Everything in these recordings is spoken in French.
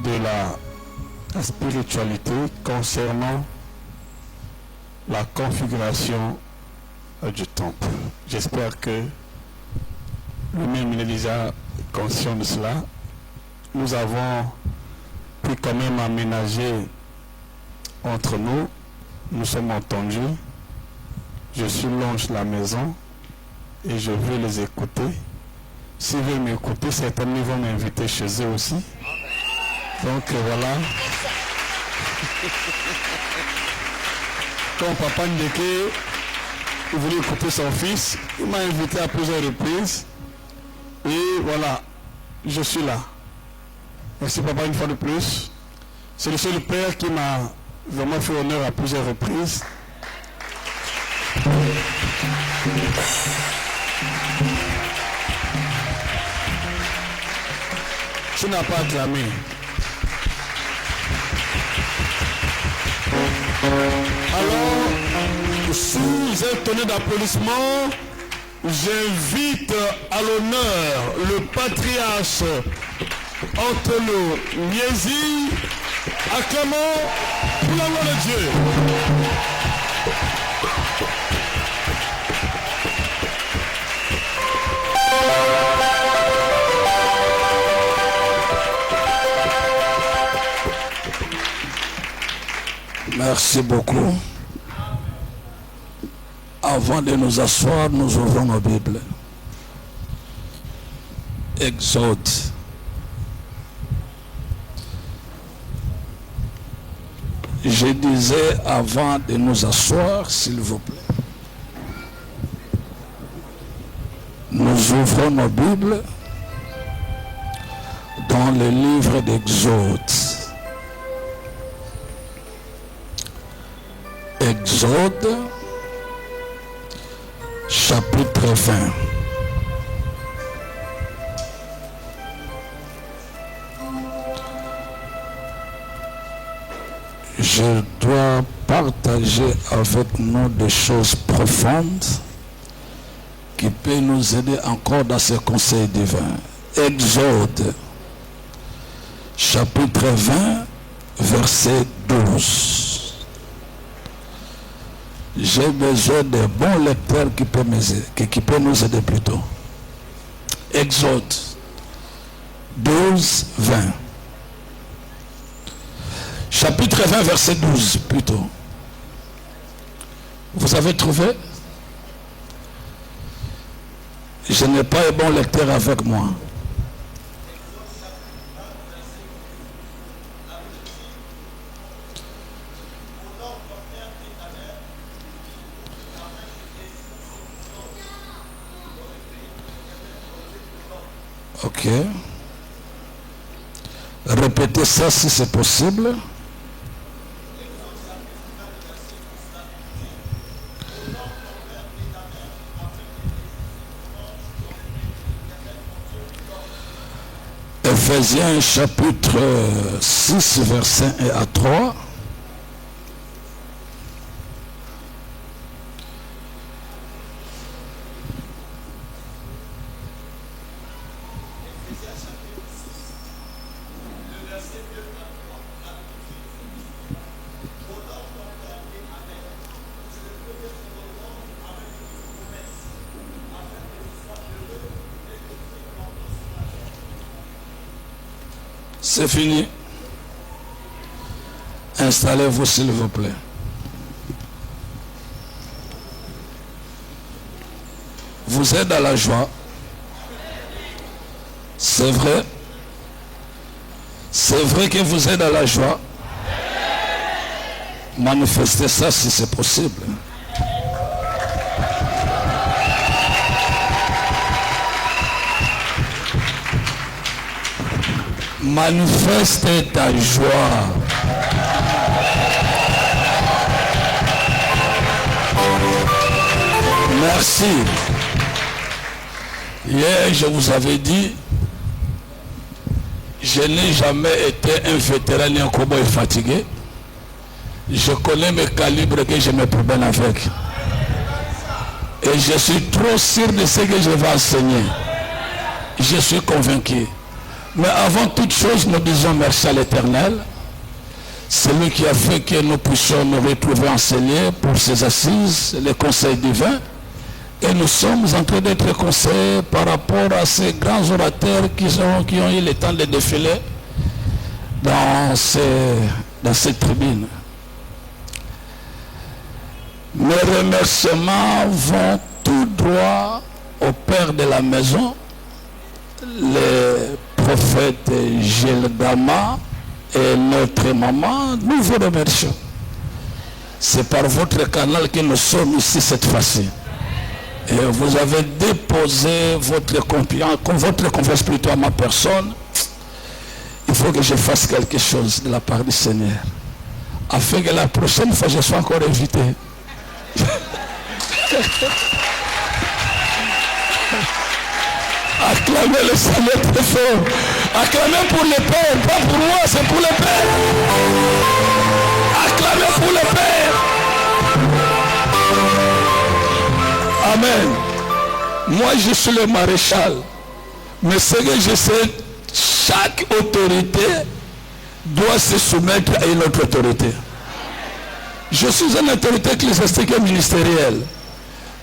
de la spiritualité concernant la configuration du temple. J'espère que lui-même il est déjà conscient de cela. Nous avons pu quand même aménager entre nous. Nous sommes entendus. Je suis l'ange de la maison et je veux les écouter. S'ils veulent m'écouter, certainement ils vont m'inviter chez eux aussi. Donc voilà. Quand Papa Ndeke voulait écouter son fils, il m'a invité à plusieurs reprises. Et voilà, je suis là. Merci Papa une fois de plus. C'est le seul père qui m'a vraiment fait honneur à plusieurs reprises. Tu n'as pas acclamé. Alors, sous un tonnerre d'applaudissements, j'invite à l'honneur le patriarche Antonio Miezi. Acclamons pour la gloire de Dieu. Merci beaucoup. Avant de nous asseoir, nous ouvrons nos Bibles. Exode. Je disais avant de nous asseoir, s'il vous plaît. Nous ouvrons nos Bibles dans le livre d'Exode. Exode, chapitre 20. Je dois partager avec nous des choses profondes qui peuvent nous aider encore dans ce conseil divin. Exode, chapitre 20, verset 12. J'ai besoin de bons lecteurs qui peuvent nous aider plutôt. Exode 12, 20. Chapitre 20, verset 12 plutôt. Vous avez trouvé? Je n'ai pas un bon lecteur avec moi. Ok. Répétez ça si c'est possible. Ephésiens chapitre 6, verset 1 à 3. C'est fini. Installez-vous s'il vous plaît. Vous êtes dans la joie. C'est vrai. C'est vrai que vous êtes dans la joie. Manifestez ça si c'est possible. Manifeste ta joie. Merci. Hier, je vous avais dit, je n'ai jamais été un vétéran ni un cowboy fatigué. Je connais mes calibres que je me promène avec. Et je suis trop sûr de ce que je vais enseigner. Je suis convaincu. Mais avant toute chose, nous disons merci à l'Éternel. C'est lui qui a fait que nous puissions nous retrouver enseignés pour ces assises, les conseils divins. Et nous sommes en train d'être conseillés par rapport à ces grands orateurs qui ont eu le temps de défiler dans cette tribune. Mes remerciements vont tout droit au père de la maison, le prophète Gilles Gama et notre maman. Nous vous remercions. C'est par votre canal que nous sommes ici cette fois-ci. Et vous avez déposé votre confiance plutôt à ma personne. Il faut que je fasse quelque chose de la part du Seigneur, afin que la prochaine fois je sois encore invité. Acclamez le Seigneur très fort. Acclamez pour le Père, pas pour moi, c'est pour le Père. Acclamez pour le Père. Amen. Moi je suis le maréchal, mais ce que je sais, chaque autorité doit se soumettre à une autre autorité. Je suis une autorité ecclésiastique et ministérielle.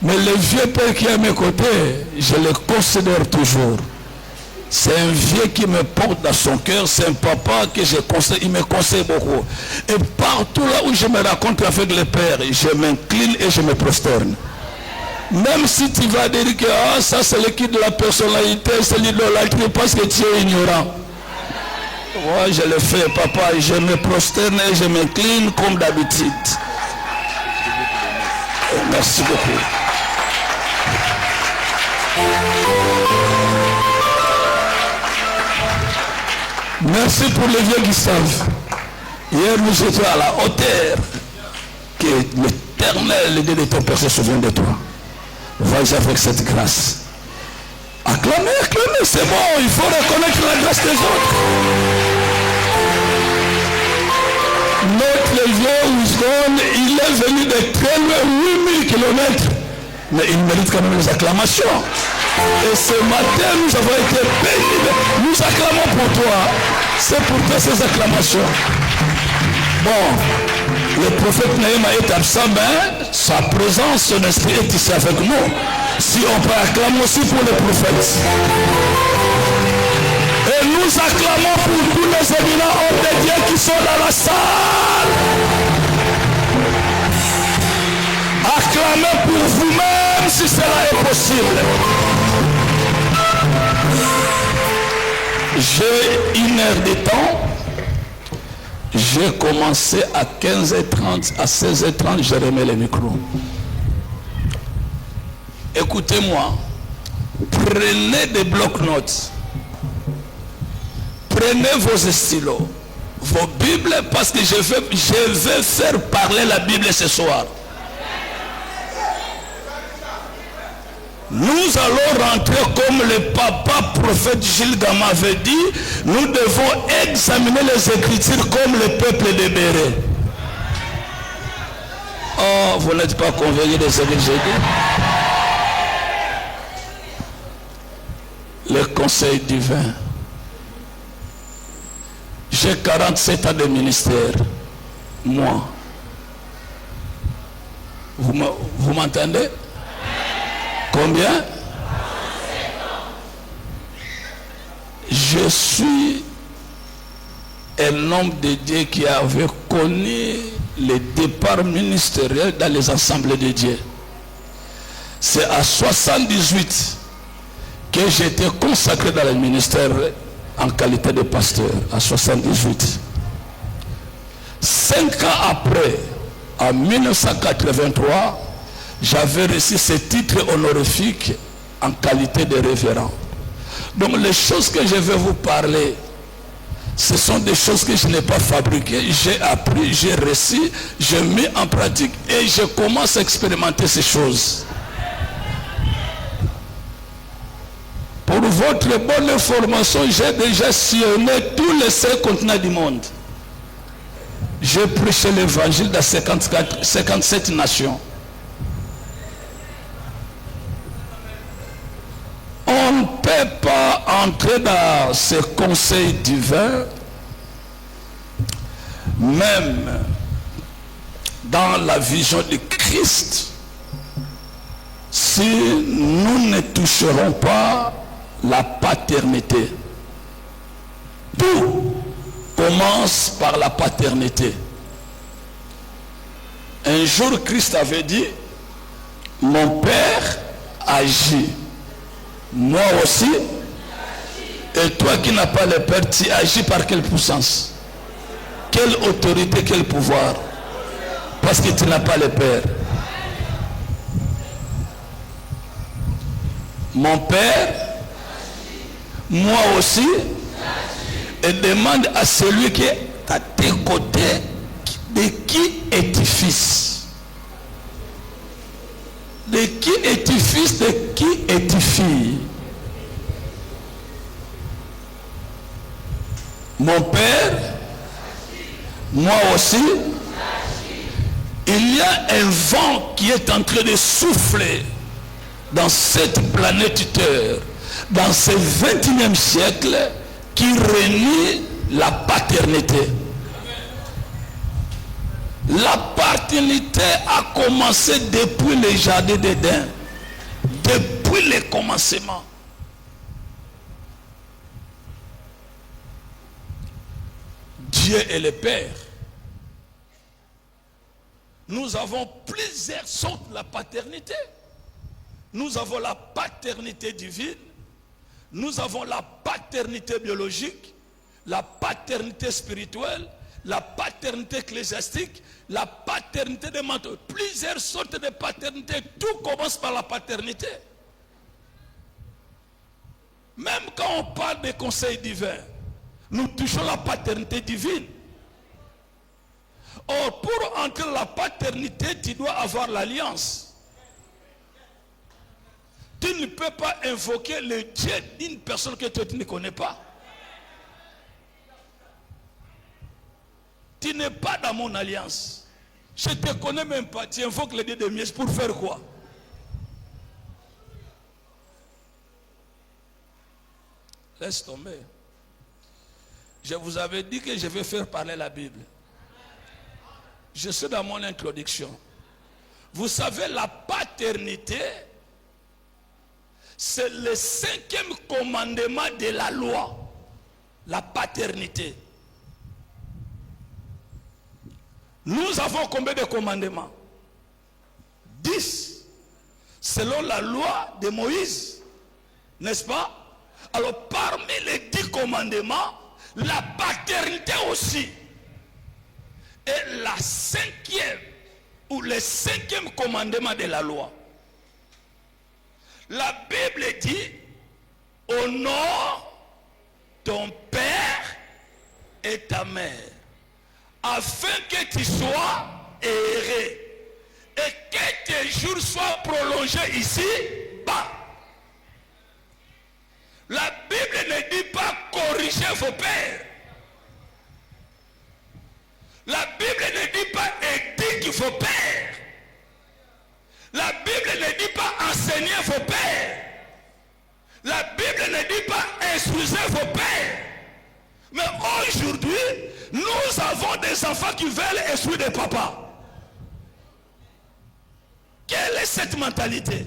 Mais le vieux père qui est à mes côtés, je le considère toujours. C'est un vieux qui me porte dans son cœur. C'est un papa que je conseille, il me conseille beaucoup. Et partout là où je me rencontre avec le père, je m'incline et je me prosterne. Même si tu vas dire que ça c'est l'équipe de la personnalité, c'est l'idolâtrie parce que tu es ignorant. Moi je le fais, papa, je me prosterne et je m'incline comme d'habitude. Merci beaucoup. Merci pour les vieux Gustave. Hier nous étions à la hauteur que l'Éternel, le Dieu de ton Père, se souvient de toi. Vas-y avec cette grâce. Acclamez, acclamez, c'est bon, il faut reconnaître la grâce des autres. Notre vieux Ousgon, il est venu de très loin, 8000 km. Mais il mérite quand même les acclamations. Et ce matin, nous avons été bénis. Nous acclamons pour toi. C'est pour toi ces acclamations. Bon, le prophète Naïma est absent, mais sa présence, son esprit est ici avec nous. Si on peut acclamer aussi pour le prophète. Et nous acclamons pour tous les éminents hommes de Dieu qui sont dans la salle. Acclamez pour vous-même si cela est possible. J'ai 1 heure de temps. J'ai commencé à 15h30, à 16h30, j'ai remis le micro. Écoutez-moi, prenez des blocs-notes, prenez vos stylos, vos Bibles, parce que je vais faire parler la Bible ce soir. Nous allons rentrer comme le papa prophète Gilles Gama avait dit, nous devons examiner les Écritures comme le peuple de Béret. Oh, vous n'êtes pas convaincu de ce que j'ai dit? Le conseil divin. J'ai 47 ans de ministère. Moi. Vous m'entendez? Combien? Je suis un homme de Dieu qui avait connu le départ ministériel dans les assemblées de Dieu. C'est à 78 que j'ai été consacré dans le ministère en qualité de pasteur, à 78. 5 ans après, en 1983, j'avais reçu ce titre honorifique en qualité de révérend. Donc les choses que je vais vous parler, ce sont des choses que je n'ai pas fabriquées. J'ai appris, j'ai reçu, j'ai mis en pratique et je commence à expérimenter ces choses. Pour votre bonne information, j'ai déjà sillonné tous les 5 continents du monde. J'ai prêché l'évangile dans 57 nations. On ne peut pas entrer dans ce conseil divin, même dans la vision de Christ, si nous ne toucherons pas la paternité. Tout commence par la paternité. Un jour, Christ avait dit, mon Père agit. Moi aussi. Et toi qui n'as pas le Père, tu agis par quelle puissance? Quelle autorité, quel pouvoir? Parce que tu n'as pas le Père. Mon Père, moi aussi, et demande à celui qui est à tes côtés, de qui es-tu fils? De qui es-tu fils? De qui es-tu fille? Mon Père, moi aussi, il y a un vent qui est en train de souffler dans cette planète Terre, dans ce 21e siècle, qui renie la paternité. La paternité a commencé depuis le jardin d'Éden, depuis le commencement. Dieu est le Père. Nous avons plusieurs sortes de la paternité. Nous avons la paternité divine, nous avons la paternité biologique, la paternité spirituelle, la paternité ecclésiastique, la paternité des mentors. Plusieurs sortes de paternité. Tout commence par la paternité. Même quand on parle des conseils divins, nous touchons la paternité divine. Or, pour entrer dans la paternité, tu dois avoir l'alliance. Tu ne peux pas invoquer le Dieu d'une personne que tu ne connais pas. Tu n'es pas dans mon alliance. Je ne te connais même pas. Tu invoques le Dieu de Mies pour faire quoi? Laisse tomber. Je vous avais dit que je vais faire parler la Bible. Je suis dans mon introduction. Vous savez, la paternité, c'est le 5e commandement de la loi. La paternité. Nous avons combien de commandements? 10. Selon la loi de Moïse. N'est-ce pas? Alors parmi les 10 commandements, la paternité aussi est la 5e ou le 5e commandement de la loi. La Bible dit, honore ton père et ta mère, afin que tu sois heureux et que tes jours soient prolongés ici-bas. La Bible ne dit pas corriger vos pères. La Bible ne dit pas éduquer vos pères. La Bible ne dit pas enseigner vos pères. La Bible ne dit pas instruire vos pères. Mais aujourd'hui, nous avons des enfants qui veulent instruire des papas. Quelle est cette mentalité?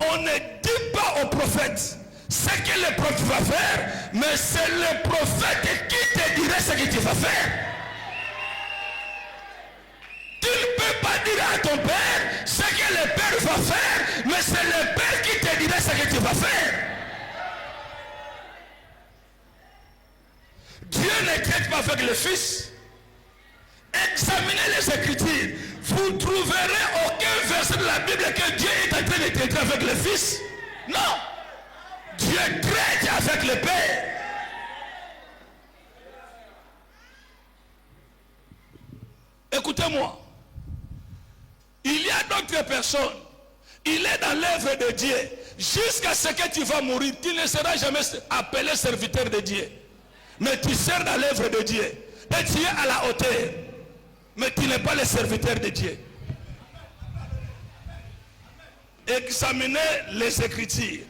On ne dit pas au prophète ce que le prophète va faire, mais c'est le prophète qui te dira ce que tu vas faire. Tu ne peux pas dire à ton père ce que le père va faire, mais c'est le père qui te dira ce que tu vas faire. Dieu ne traite pas avec le fils. Examinez les Écritures. Vous ne trouverez aucun verset de la Bible que Dieu est en train de traiter avec le fils. Non. Dieu traite avec le père. Écoutez-moi. Il y a d'autres personnes. Il est dans l'œuvre de Dieu. Jusqu'à ce que tu vas mourir, tu ne seras jamais appelé serviteur de Dieu. Mais tu sers dans l'œuvre de Dieu. Et tu es à la hauteur. Mais tu n'es pas le serviteur de Dieu. Examinez les Écritures.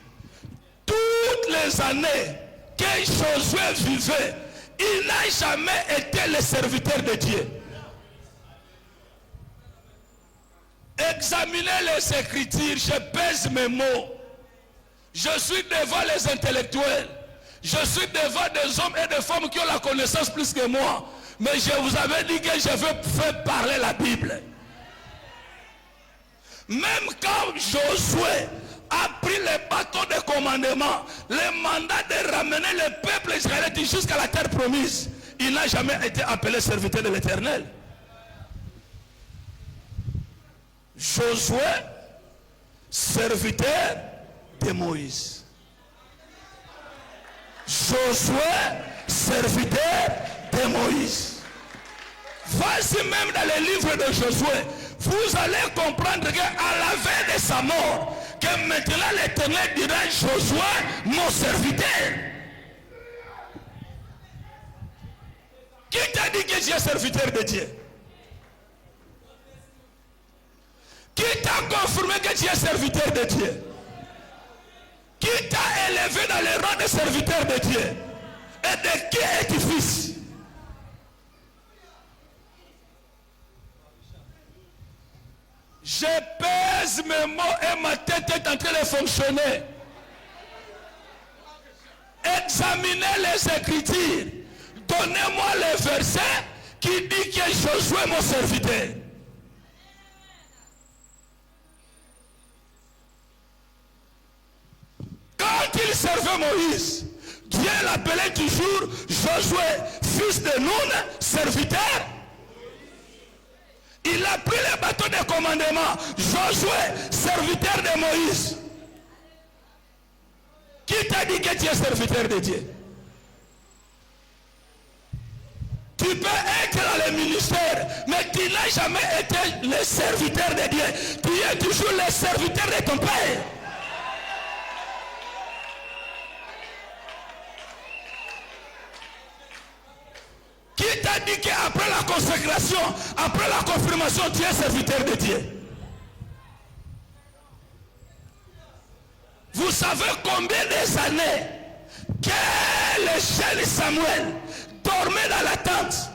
toutes les années que Josué vivait, il n'a jamais été le serviteur de Dieu. Examinez les Écritures, je pèse mes mots. Je suis devant les intellectuels. Je suis devant des hommes et des femmes qui ont la connaissance plus que moi. Mais je vous avais dit que je veux faire parler la Bible. Même quand Josué a pris le bâton de commandement, le mandat de ramener le peuple israélien jusqu'à la terre promise, il n'a jamais été appelé serviteur de l'Éternel. Josué, serviteur de Moïse. Josué, serviteur de Moïse. Voici même dans le livre de Josué, vous allez comprendre qu'à la veille de sa mort, que maintenant l'Éternel dira Josué, mon serviteur. Qui t'a dit que tu es serviteur de Dieu? Qui t'a confirmé que tu es serviteur de Dieu? Qui t'a élevé dans le rang de serviteur de Dieu? Et de qui es-tu fils? Je pèse mes mots et ma tête est en train de fonctionner. Examinez les Écritures. Donnez-moi le verset qui dit que Josué est mon serviteur. Quand il servait Moïse, Dieu l'appelait toujours Josué, fils de Nun, serviteur. Il a pris le bâton de commandement, Josué, serviteur de Moïse. Qui t'a dit que tu es serviteur de Dieu? Tu peux être dans le ministère, mais tu n'as jamais été le serviteur de Dieu. Tu es toujours le serviteur de ton Père. Qui t'a dit qu'après la consécration, après la confirmation, tu es serviteur de Dieu? Vous savez combien des années que le jeune Samuel dormait dans la tente,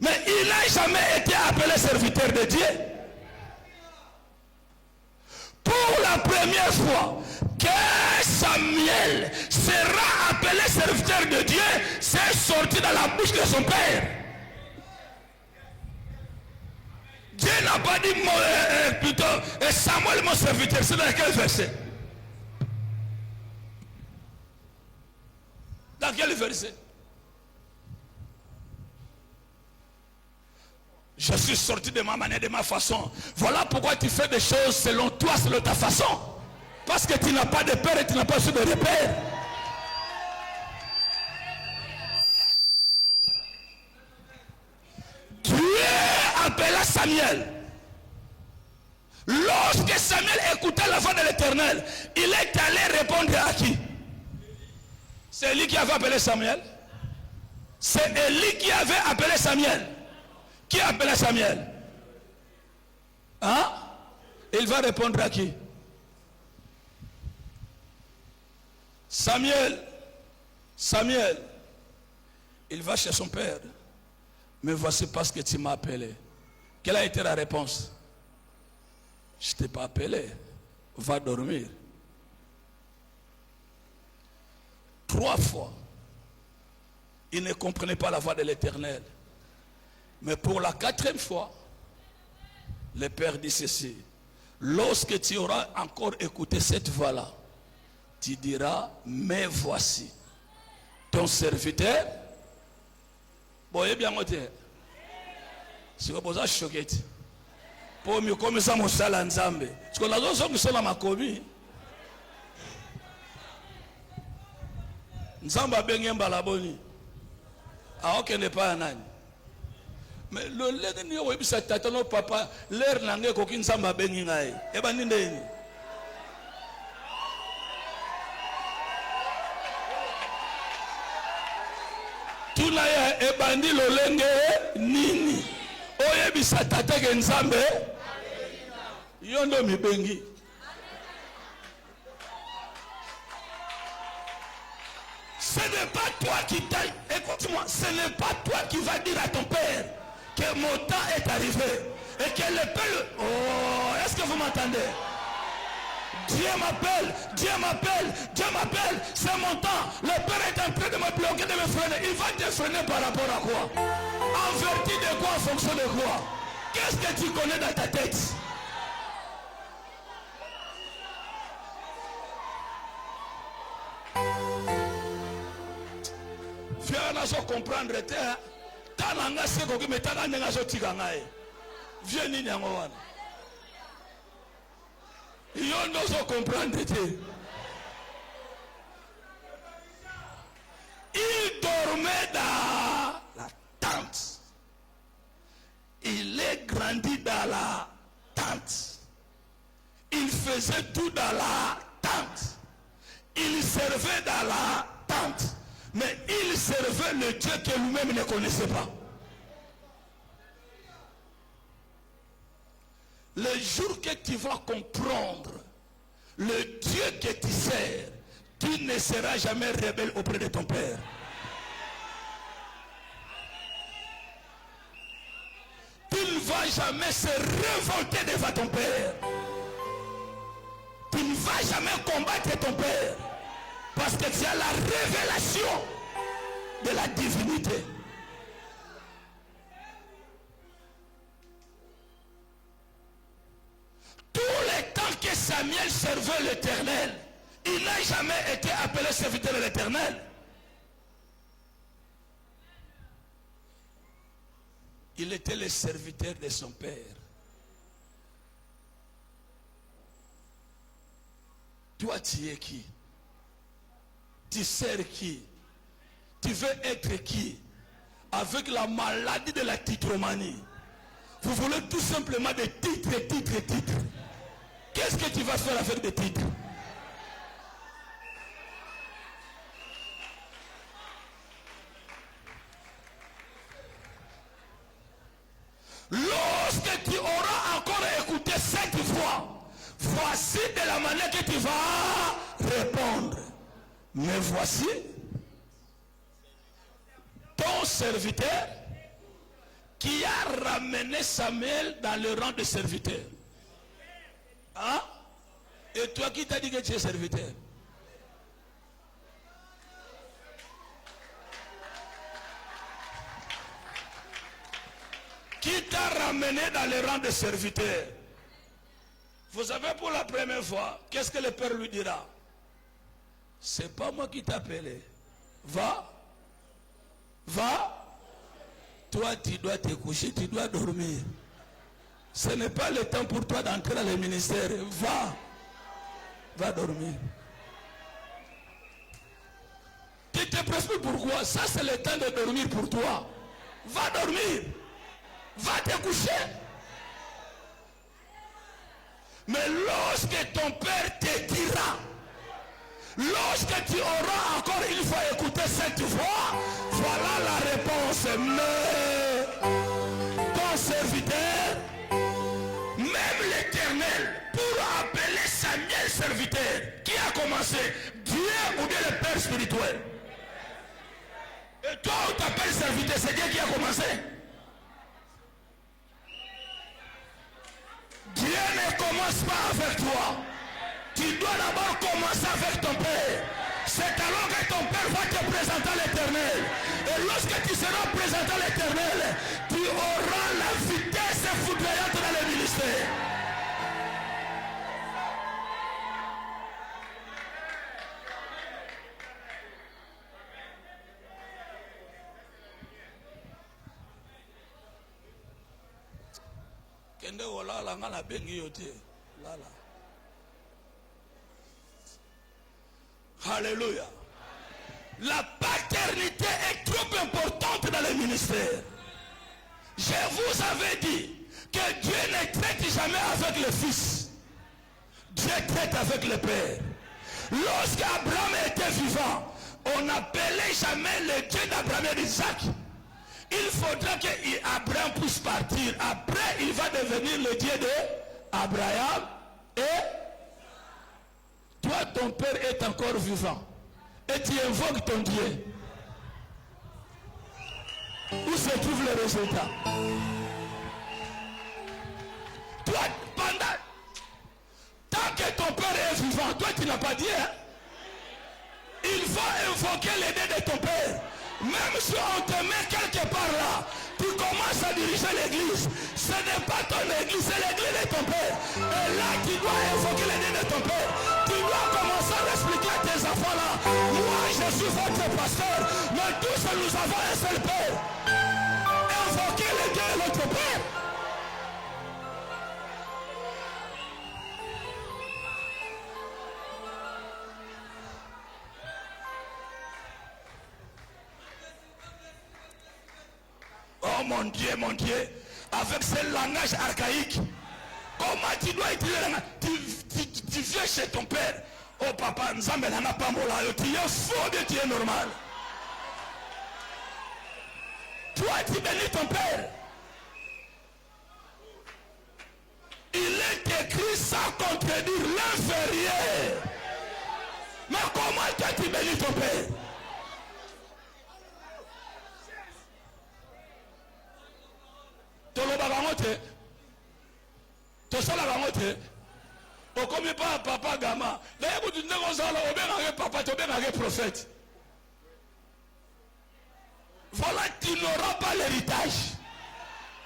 mais il n'a jamais été appelé serviteur de Dieu. Pour la première fois que Samuel sera appelé serviteur de Dieu, c'est sorti dans la bouche de son père. Dieu n'a pas dit plutôt Samuel mon serviteur. C'est dans quel verset? Dans quel verset? Je suis sorti de ma manière, de ma façon. Voilà pourquoi tu fais des choses selon toi, selon ta façon. Parce que tu n'as pas de père et tu n'as pas su de repère. Dieu appela Samuel. Lorsque Samuel écoutait la voix de l'Éternel, il est allé répondre à qui? C'est lui qui avait appelé Samuel. C'est Élie qui avait appelé Samuel. Qui a appelé Samuel? Hein? Il va répondre à qui? Samuel, il va chez son père. Mais voici parce que tu m'as appelé. Quelle a été la réponse? Je ne t'ai pas appelé. Va dormir. 3 fois. Il ne comprenait pas la voix de l'Éternel. Mais pour la 4e fois, le Père dit ceci. Lorsque tu auras encore écouté cette voix-là, tu diras, mais voici ton serviteur. Boye bien moté. Si vous posez choqué. Pour mieux comme ça mon sala nzambe. Parce que la raison que cela m'a commis. Nzamba bengi mbalaboni. Ah ok n'est pas un. Mais le lait ni oyebi sa tata no papa l'air nange ko kin nzamba bengi ngai. E ba ndeni. Tuna ya ebandi lolenge nini oyebi sa tata ke nzambe yondo mibengi Ce n'est pas toi qui t'aille. Écoute-moi, ce n'est pas toi qui vas dire à ton père que mon temps est arrivé. Et que le père... Oh, est-ce que vous m'entendez? Dieu m'appelle, Dieu m'appelle, Dieu m'appelle, c'est mon temps. Le père est en train de me bloquer, de me freiner. Il va te freiner par rapport à quoi? En vertu de quoi? En fonction de quoi? Qu'est-ce que tu connais dans ta tête? Viens à comprendre. Viens nini yango wana. Yo n'ose comprendre. Il dormait dans la tente. Il est grandi dans la tente. Il faisait tout dans la tente. Il servait dans la tente. Mais il servait le Dieu que lui-même ne connaissait pas. Le jour que tu vas comprendre le Dieu que tu sers, tu ne seras jamais rebelle auprès de ton père. Tu ne vas jamais se révolter devant ton père. Tu ne vas jamais combattre ton père. Parce que tu as la révélation de la divinité. Tout le temps que Samuel servait l'Éternel, il n'a jamais été appelé serviteur de l'Éternel. Il était le serviteur de son père. Toi, tu es qui? Tu sers qui? Tu veux être qui? Avec la maladie de la titromanie. Vous voulez tout simplement des titres, titres, titres. Qu'est-ce que tu vas faire avec des titres? Lorsque tu auras encore écouté cette voix, voici de la manière que tu vas répondre. Mais voici ton serviteur qui a ramené Samuel dans le rang de serviteur. Hein? Et toi qui t'as dit que tu es serviteur? Qui t'a ramené dans le rang de serviteur? Vous savez, pour la première fois, qu'est-ce que le père lui dira? C'est pas moi qui t'ai appelé. Va. Va. Toi, tu dois te coucher, tu dois dormir. Ce n'est pas le temps pour toi d'entrer dans le ministère. Va. Va dormir. Tu te précipites pourquoi? Ça, c'est le temps de dormir pour toi. Va dormir. Va te coucher. Mais lorsque ton père te dira, lorsque tu auras encore une fois écouté cette voix, voilà la réponse. Mais ton serviteur, même l'Éternel, pour appeler Samuel serviteur, qui a commencé? Dieu ou bien le Père spirituel? Et toi, on t'appelle serviteur, c'est Dieu qui a commencé? Dieu ne commence pas avec toi. Tu dois d'abord commencer avec ton père. C'est alors que ton père va te présenter à l'Éternel. Et lorsque tu seras présenté à l'Éternel, tu auras la vitesse foudroyante dans le ministère. Kende wala la ngala bengi yote. Lala. Alléluia. La paternité est trop importante dans le ministère. Je vous avais dit que Dieu ne traite jamais avec le fils. Dieu traite avec le père. Lorsqu'Abraham était vivant, on n'appelait jamais le Dieu d'Abraham et d'Isaac. Il faudra qu'Abraham puisse partir. Après, il va devenir le Dieu d'Abraham et toi, ton père est encore vivant. et tu invoques ton Dieu, où se trouve le résultat? Toi, tant que ton père est vivant, toi tu n'as pas dit, hein? Il faut invoquer l'aide de ton père. Même si on te met quelque part là, tu commences à diriger l'église. Ce n'est pas ton église, c'est l'église de ton père. Et là, tu dois invoquer l'aide de ton père. Tu dois commencer à expliquer à tes enfants là. Moi, je suis votre pasteur, mais tous nous avons un seul père. Invoquer l'aide de notre père. Oh mon Dieu, avec ce langage archaïque, comment tu dois utiliser le langage? Tu viens chez ton père. Oh papa, Nzambe n'a pas mola. Tu es faux, tu es normal. Toi, tu bénis ton père. Il est écrit sans contredire l'inférieur. Mais comment toi tu bénis ton père? Tosala bango te. Okomi pas papa gama. D'ailleurs vous dites que papa tu es prophète. Voilà, tu n'auras pas l'héritage.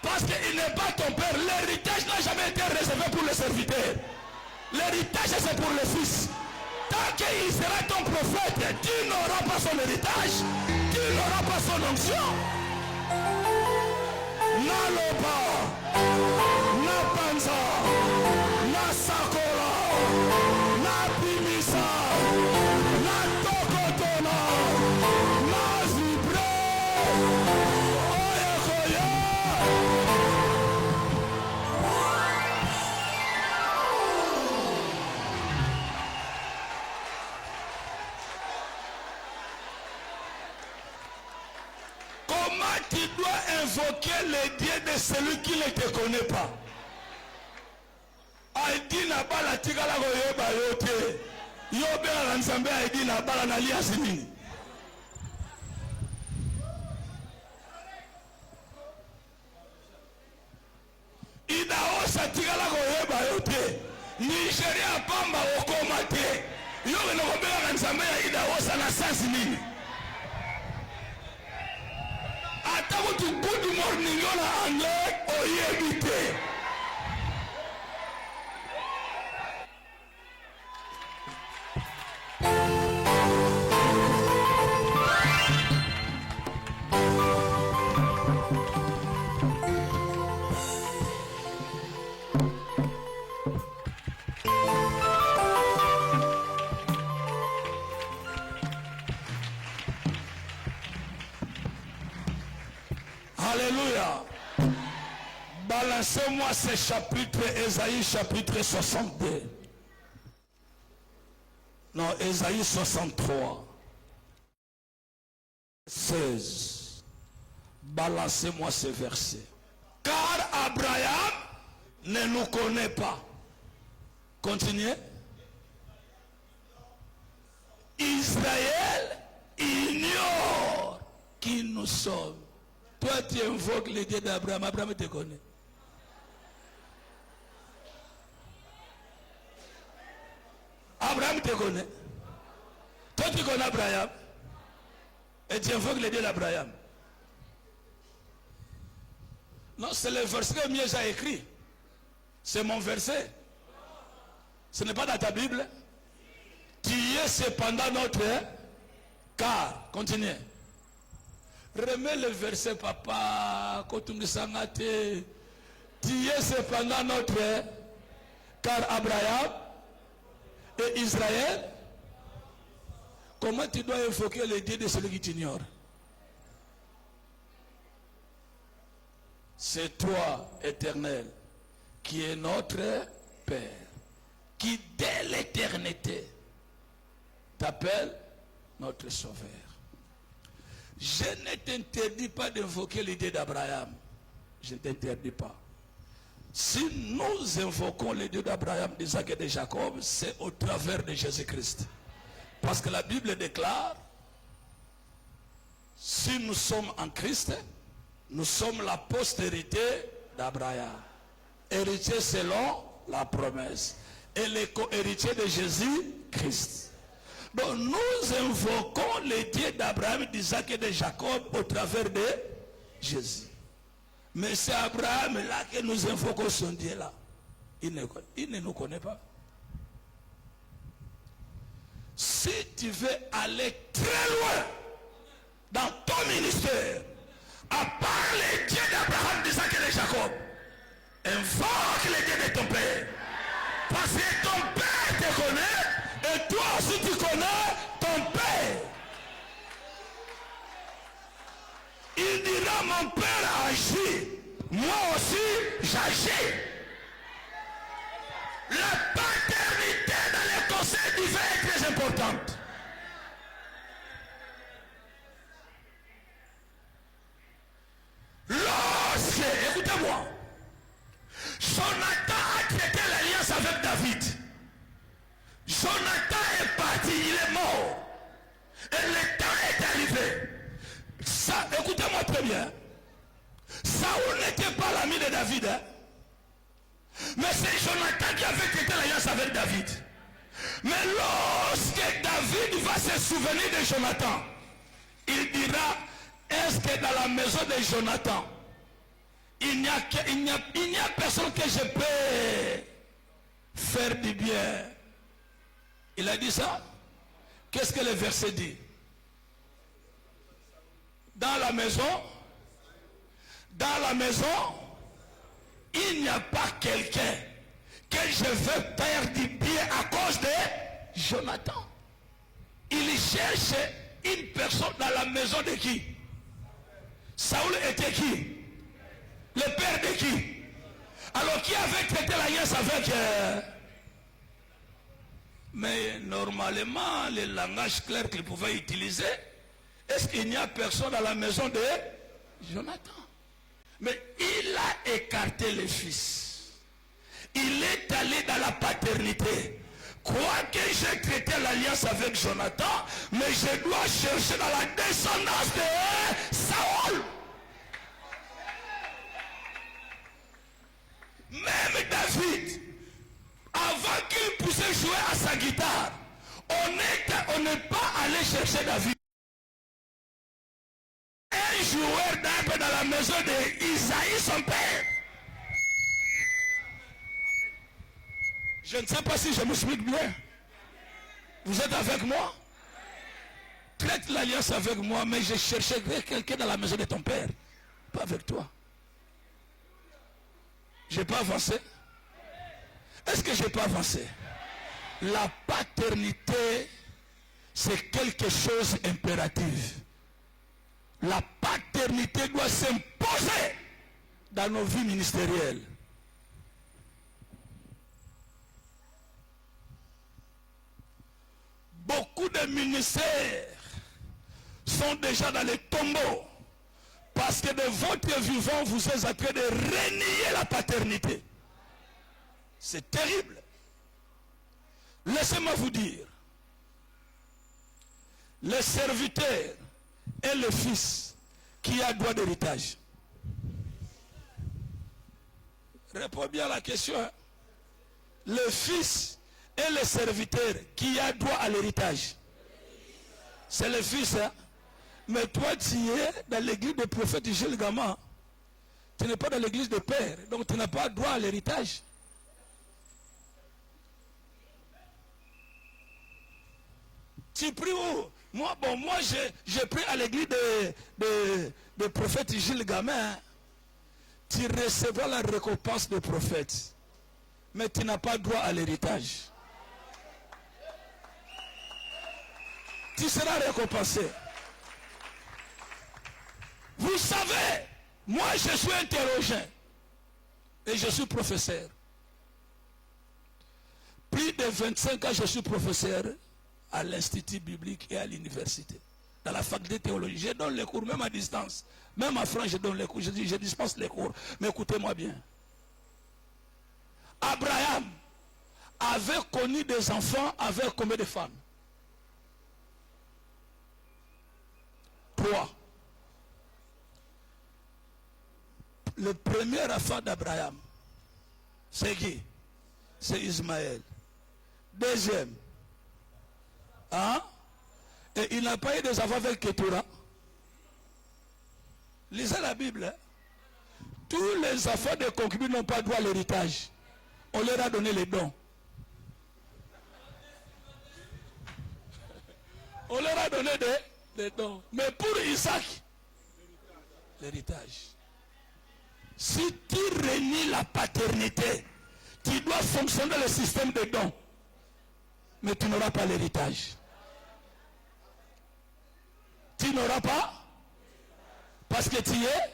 Parce qu'il n'est pas ton père. L'héritage n'a jamais été réservé pour le serviteur. L'héritage c'est pour le fils. Tant qu'il sera ton prophète, tu n'auras pas son héritage. Tu n'auras pas son onction. Naloba, na panza, na sakola, na bimisa, na tokotona, na vibre, oyekoya. Comment tu dois invoquer le Dieu de celui qui ne te connaît pas? Aïdi na bala tigala goyeba yote. Yobela na nzambe aïdi na bala na lia sinini. Idaosa tigala goyeba yote. Nigeria pamba okoma te. Yobe na kobela na nzambe ya idaosa na sansi nini. Atago tu good morning yona anglais oyebite. Alléluia. Balancez-moi ce chapitre, Ésaïe chapitre 62. Non, Ésaïe 63. 16. Balancez-moi ce verset. Car Abraham ne nous connaît pas. Continuez. Israël ignore qui nous sommes. Toi, tu invoques le Dieu d'Abraham. Abraham te connaît. Abraham te connaît. Toi, tu connais Abraham. Et tu invoques le Dieu d'Abraham. Non, c'est le verset que Mieux a écrit. C'est mon verset. Ce n'est pas dans ta Bible. Tu es cependant notre. Car, continuez. Remets le verset, papa. Tu es cependant notre. Car Abraham et Israël. Comment tu dois invoquer le Dieu de celui qui t'ignore? C'est toi, Éternel, qui est notre Père, qui dès l'éternité t'appelle notre Sauveur. Je ne t'interdis pas d'invoquer l'idée d'Abraham. Je ne t'interdis pas. Si nous invoquons le Dieu d'Abraham, d'Isaac et de Jacob, c'est au travers de Jésus-Christ. Parce que la Bible déclare, si nous sommes en Christ, nous sommes la postérité d'Abraham, héritier selon la promesse, et les co-héritiers de Jésus-Christ. Donc nous invoquons les dieux d'Abraham, d'Isaac et de Jacob au travers de Jésus. Mais c'est Abraham là que nous invoquons son Dieu là. Il ne nous connaît pas. Si tu veux aller très loin dans ton ministère, à part les dieux d'Abraham, d'Isaac et de Jacob, invoque les dieux de ton père. Parce que ton père te connaît et toi aussi tu connais ton père. Il dira mon père agit, moi aussi j'agis. La paternité dans les conseils divins est très importante. Lorsque, écoutez-moi, Jonathan a traité l'alliance avec David. Jonathan est parti, il est mort. Et le temps est arrivé. Ça, écoutez-moi très bien. Saoul n'était pas l'ami de David. Hein? Mais c'est Jonathan qui avait traité l'alliance avec David. Mais lorsque David va se souvenir de Jonathan, il dira, est-ce que dans la maison de Jonathan, il n'y a personne que je peux faire du bien. Il a dit ça. Qu'est-ce que le verset dit? Dans la maison, il n'y a pas quelqu'un que je veux faire du bien à cause de Jonathan. Il cherche une personne dans la maison de qui? Saoul était qui? Le père de qui? Alors qui avait traité l'alliance avec... Mais normalement, le langage clair qu'il pouvait utiliser, est-ce qu'il n'y a personne dans la maison de Jonathan? Mais il a écarté le fils. Il est allé dans la paternité. Quoique j'ai traité l'alliance avec Jonathan, mais je dois chercher dans la descendance de Saoul. Même David, avant qu'il puisse jouer à sa guitare, on n'est pas allé chercher David. Un joueur d'arbre dans la maison d'Isaïe, son père. Je ne sais pas si je m'explique bien. Vous êtes avec moi? Traite l'alliance avec moi, mais je cherchais quelqu'un dans la maison de ton père. Pas avec toi. J'ai pas avancé? Est-ce que j'ai pas avancé? La paternité, c'est quelque chose d'impératif. La paternité doit s'imposer dans nos vies ministérielles. Beaucoup de ministères sont déjà dans les tombeaux parce que de votre vivant, vous êtes en train de renier la paternité. C'est terrible. Laissez-moi vous dire, le serviteur et le fils qui a droit d'héritage. Réponds bien à la question. Le fils et le serviteur qui a droit à l'héritage. C'est le fils. Hein? Mais toi, tu es dans l'église du prophète Gilles Gama. Tu n'es pas dans l'église de père. Donc tu n'as pas droit à l'héritage. Tu pries où? Moi, j'ai pris à l'église de prophète Gilles Gamin. Tu recevras la récompense de prophète. Mais tu n'as pas droit à l'héritage. Tu seras récompensé. Vous savez, moi je suis un théologien. Et je suis professeur. Plus de 25 ans je suis professeur à l'Institut biblique et à l'université. Dans la faculté de théologie, je donne les cours, même à distance. Même en France, je donne les cours. Je dispense les cours. Mais écoutez-moi bien. Abraham avait connu des enfants avec combien de femmes? 3. Le premier enfant d'Abraham, c'est qui? C'est Ismaël. Deuxième. Hein? Et il n'a pas eu des enfants avec Ketura. Lisez la Bible. Hein? Tous les enfants de concubines n'ont pas droit à l'héritage. On leur a donné les dons. On leur a donné des dons. Mais pour Isaac, l'héritage. Si tu renies la paternité, tu dois fonctionner dans le système de dons. Mais tu n'auras pas l'héritage. Tu n'auras pas. Parce que tu es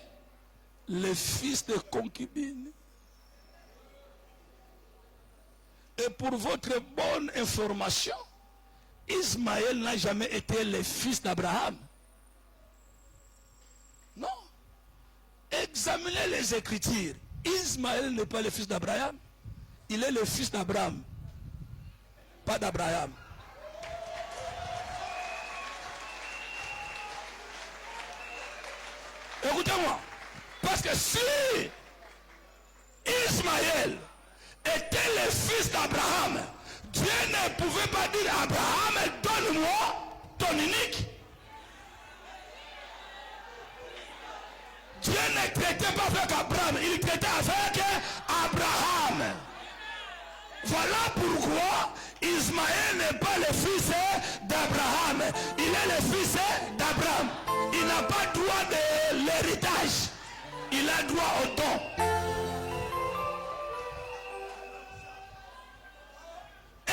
le fils de concubine. Et pour votre bonne information, Ismaël n'a jamais été le fils d'Abraham. Non. Examinez les Écritures. Ismaël n'est pas le fils d'Abraham. Il est le fils d'Abraham. Pas d'Abraham. Écoutez-moi. Parce que si Ismaël était le fils d'Abraham, Dieu ne pouvait pas dire à Abraham, donne-moi ton unique. Dieu ne traitait pas avec Abraham, il traitait avec Abraham. Voilà pourquoi Ismaël n'est pas le fils d'Abraham. Il est le fils d'Abraham. Il n'a pas droit de l'héritage. Il a droit au don.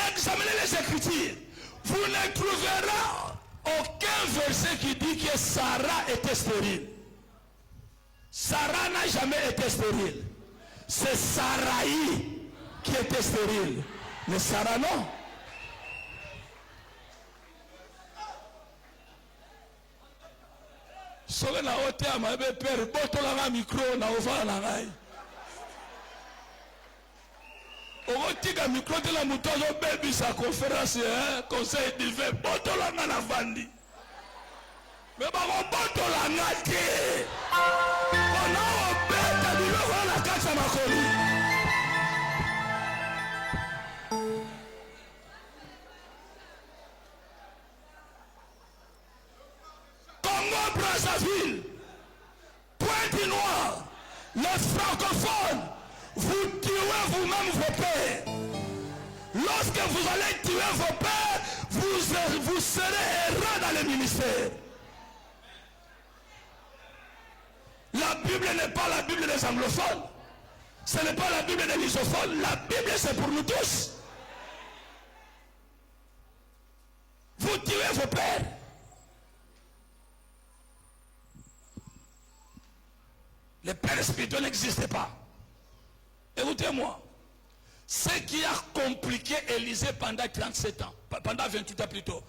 Examinez les Écritures. Vous ne trouverez aucun verset qui dit que Sarah était stérile. Sarah n'a jamais été stérile. C'est Sarai qui était stérile. Mais Sarah non. Soki na ote amabe père botolanga micro na ova na ngai. Okotika micro te la muto zo baby sa conférence conseil divin botolanga na vandi. Mais ba ko botolanga te. Ona obeta biloko na kasa makoli. Brazzaville, Pointe-Noire, les francophones, vous tuez vous-même vos pères. Lorsque vous allez tuer vos pères, vous serez errant dans le ministère. La Bible n'est pas la Bible des anglophones. Ce n'est pas la Bible des lusophones. La Bible c'est pour nous tous. Vous tuez vos pères. Les pères spirituels n'existaient pas. Écoutez-moi. Ce qui a compliqué Élisée pendant 37 ans, pendant 28 ans plutôt,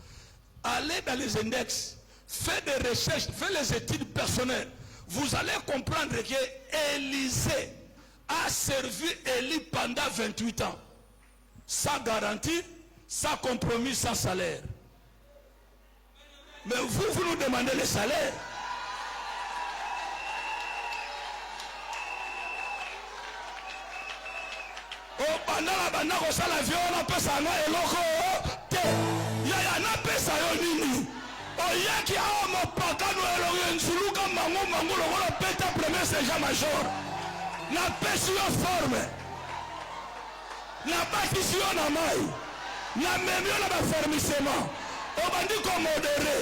allez dans les index, faites des recherches, faites les études personnelles. Vous allez comprendre que Élisée a servi Élie pendant 28 ans. Sans garantie, sans compromis, sans salaire. Mais vous nous demandez le salaire. Pendant la bande, on a la vie, on a pesa et l'oko. Yaya na pesa yo nini. Oya qui a mon pakano et l'orient suluka mango le peta premier sergent major. Na pesa yo forme. Na bâtisse yo na mai. Na même yo na fermissement. On bandi comme modéré.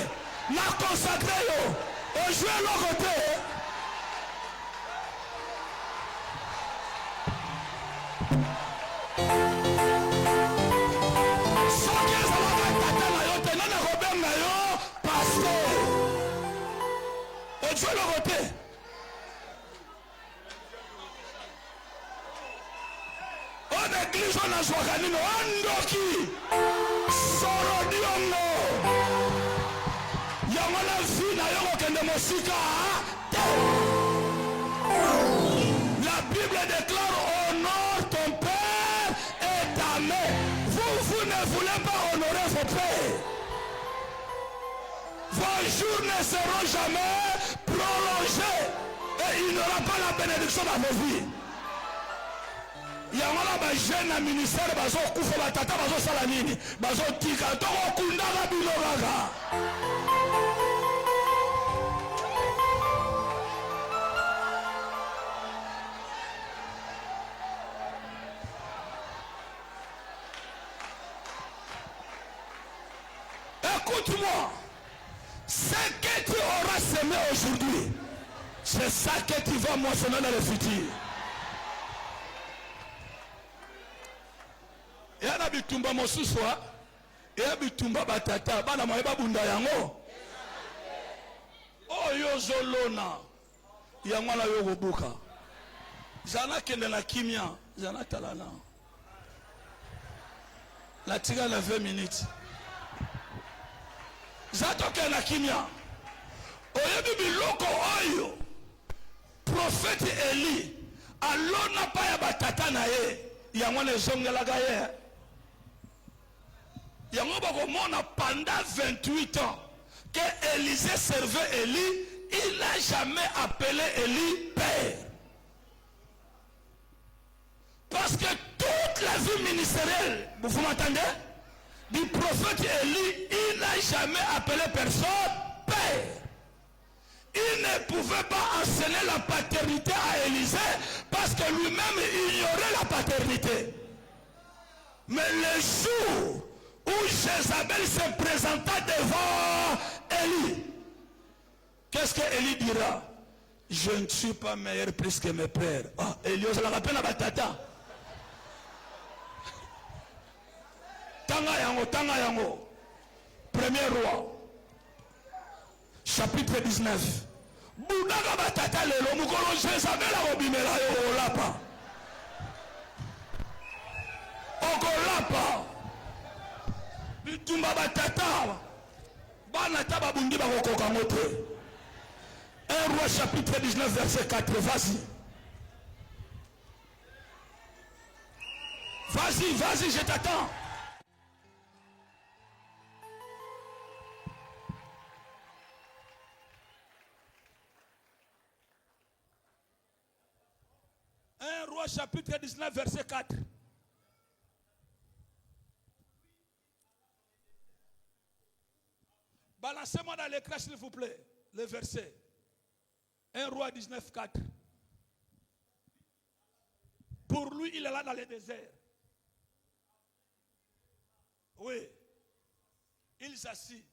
Na consacré yo. On joue l'autre côté. Dieu le côté. On église on a joie nino andoki sorodiongo yamala vie na yoko kende mosika. La Bible déclare honore ton père et ta mère. Vous ne voulez pas honorer vos pères. Vos Les jours ne seront jamais prolongés. Et il n'y aura pas la bénédiction dans vos vies. Il y a un jeune à ministère, bazo kufa batata bazo salanini, bazo tika toko kundaka biloraka. Écoute-moi, ce que tu auras semé aujourd'hui, c'est ça que tu vas moissonner dans le futur. Et à la bitumba mosuswa, et à bitumba batata, bana maeba bunda yango. Oh yo zolona, yango la yo robuka. Zana kende na kimia, zana talana. La tiga la 20 minutes. Zato kende na kimia. Oyebi biloko oyo. Prophète Eli, alona pa ya batata na ye, yango ne zongelaga ye. Yango bakomona pendant 28 ans que Élisée servait Élie, il n'a jamais appelé Élie père. Parce que toute la vie ministérielle, vous m'entendez, du prophète Élie, il n'a jamais appelé personne père. Il ne pouvait pas enseigner la paternité à Élisée parce que lui-même ignorait la paternité. Mais le jour où Jézabel se présenta devant Élie, qu'est-ce que Élie dira? Je ne suis pas meilleur plus que mes pères. Ah, Élie, ça la rappelle à Batata. Tanga yango. Premier roi. Chapitre 19. Boudaka Batata lelo mukolo Jézabel a obimela yo olapa. Okolapa. Bitumba batata bana taba bungi bakokoka mote. 1 Roi chapitre 19 verset 4. Vas-y, je t'attends. Roi chapitre 19 verset 4. Balancez-moi dans l'écran s'il vous plaît, le verset. 1 Roi 19, 4. Pour lui, il est là dans le désert. Oui. Il s'assit.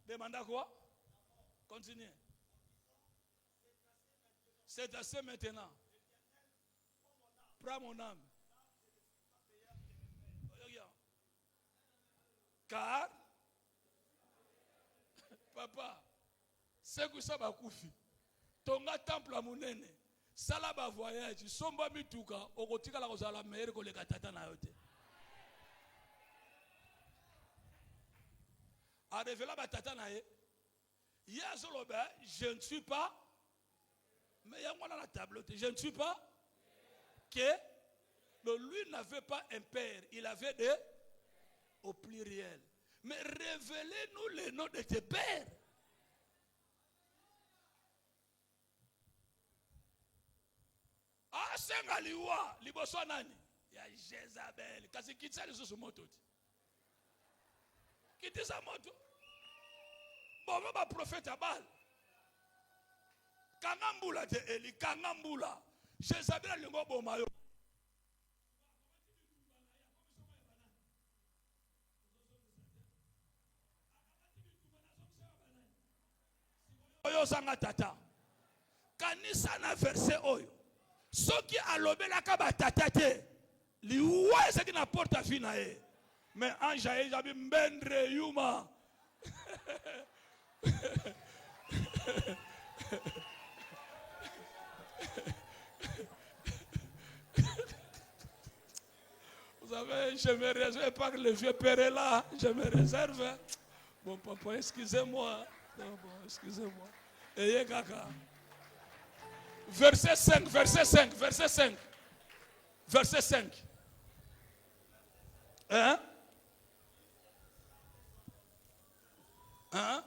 Demanda quoi? Continuez. C'est assez maintenant. Prends mon âme. Car, papa, c'est que ça va koufi. Tonga temple à monene. Sala ba voyage. Somba mituka. Okotika la kozala meilleur que les katata na yote. A révéler ba tata na ye. Yazolobe, je ne suis pas. Mais il y a la table. Je ne suis pas. Que lui n'avait pas un père. Il avait des. Au pluriel. Mais révélez-nous les noms de tes pères. Ah, Sengaliwa, liboso nani? Ya Jézabel. Kasi kitsa les sous moto. Kiti sa moto. Bon, ba prophète Abal. Kangambula te Eli, Kangambula. Jézabel lingo bomayo. Oyo sanga tata. Kanisa na verset oyo. Soki alobelaka batata te. Liwa ce qui n'apporte à vie na ye. Mais ange jabi mbendre yuma. Vous savez, je me réserve pas que le vieux père est là. Je me réserve. Bon papa, excusez-moi. Non, bon, excusez-moi. Ayez kaka. Verset 5, verset 5, verset 5. Verset 5. Hein? Hein?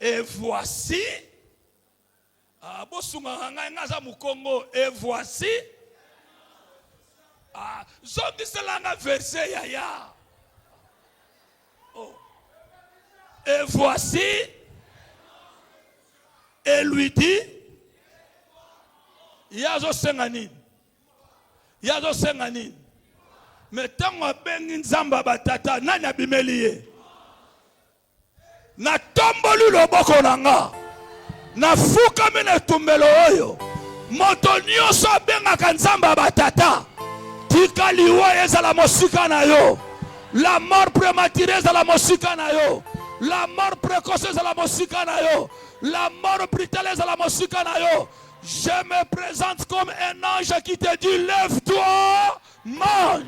Et voici, et voici, c'est la verset yaya. Oh. Et voici, et lui dit, Yazo Senganin, Yazo Senganin, mais tant que ben nzamba batata nanya bimeliye. Na tomboli loboko nanga na fukami na tumbelo oyo moto nyonso abengaka nzamba batata tika liwa ezala mosika na yo, la mort prématurée ezala mosika na yo, la mort précoce ezala mosika na yo, la mort brutale ezala mosika na yo. Je me présente comme un ange qui te dit lève-toi, mange,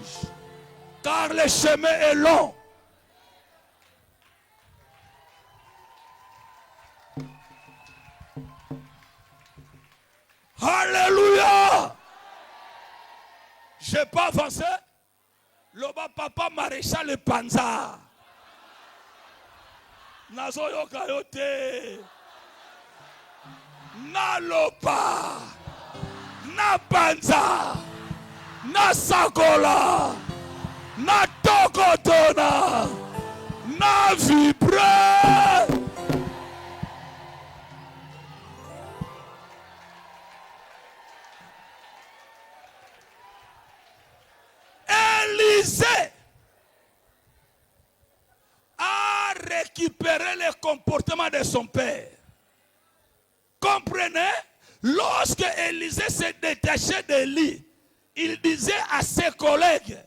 car le chemin est long. Alléluia. Je n'ai pas avancé. Le papa maréchal le panza. Nazo yoka yote. Na lopa. Na panza. Na sakola. Na tokotona. Na vibre. Élisée a récupéré le comportement de son père. Comprenez? Lorsque Élisée s'est détaché d'Élie, il disait à ses collègues,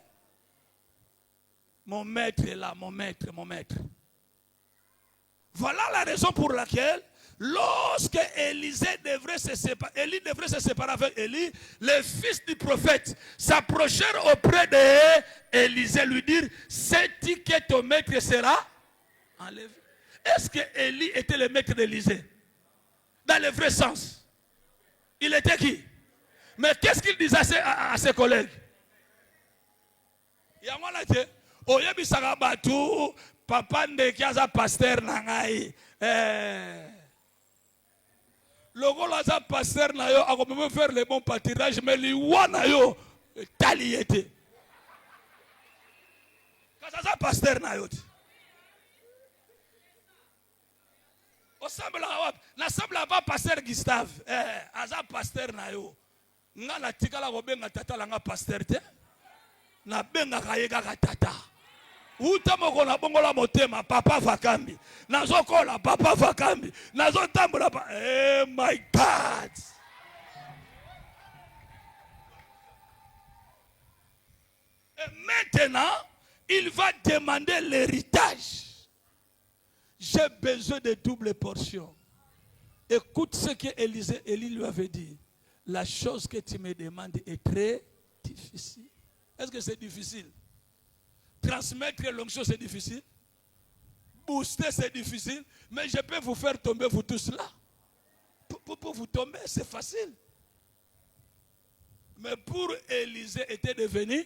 mon maître est là, mon maître, mon maître. Voilà la raison pour laquelle lorsque Élie devrait se séparer avec Élie, les fils du prophète s'approchèrent auprès d'Élisée, lui dire, sais-tu que ton maître sera enlevé? Est-ce que Élie était le maître d'Élisée? Dans le vrai sens. Il était qui? Mais qu'est-ce qu'il disait à ses collègues? Papa ndekiaza pasteur nangai. Logo laza pasteur na yo, ako même faire le bon pâturage, mais li wana yo taliete. Kaza pasteur na yo. Na sembla pas pasteur Gustave. Aza pasteur na yo. Nga na tikala ko benga tata langa pasteur te. Na benga kayeka ka tata. Utamoko na bongola motema papa vakambi. Nazokola papa vakambi. Nazotambola pa. Eh my God. Et maintenant, il va demander l'héritage. J'ai besoin de double portion. Écoute ce que Élie lui avait dit. La chose que tu me demandes est très difficile. Est-ce que c'est difficile? Transmettre l'onction, c'est difficile. Booster, c'est difficile. Mais je peux vous faire tomber, vous tous là. Pour vous tomber, c'est facile. Mais pour Élisée, était devenu,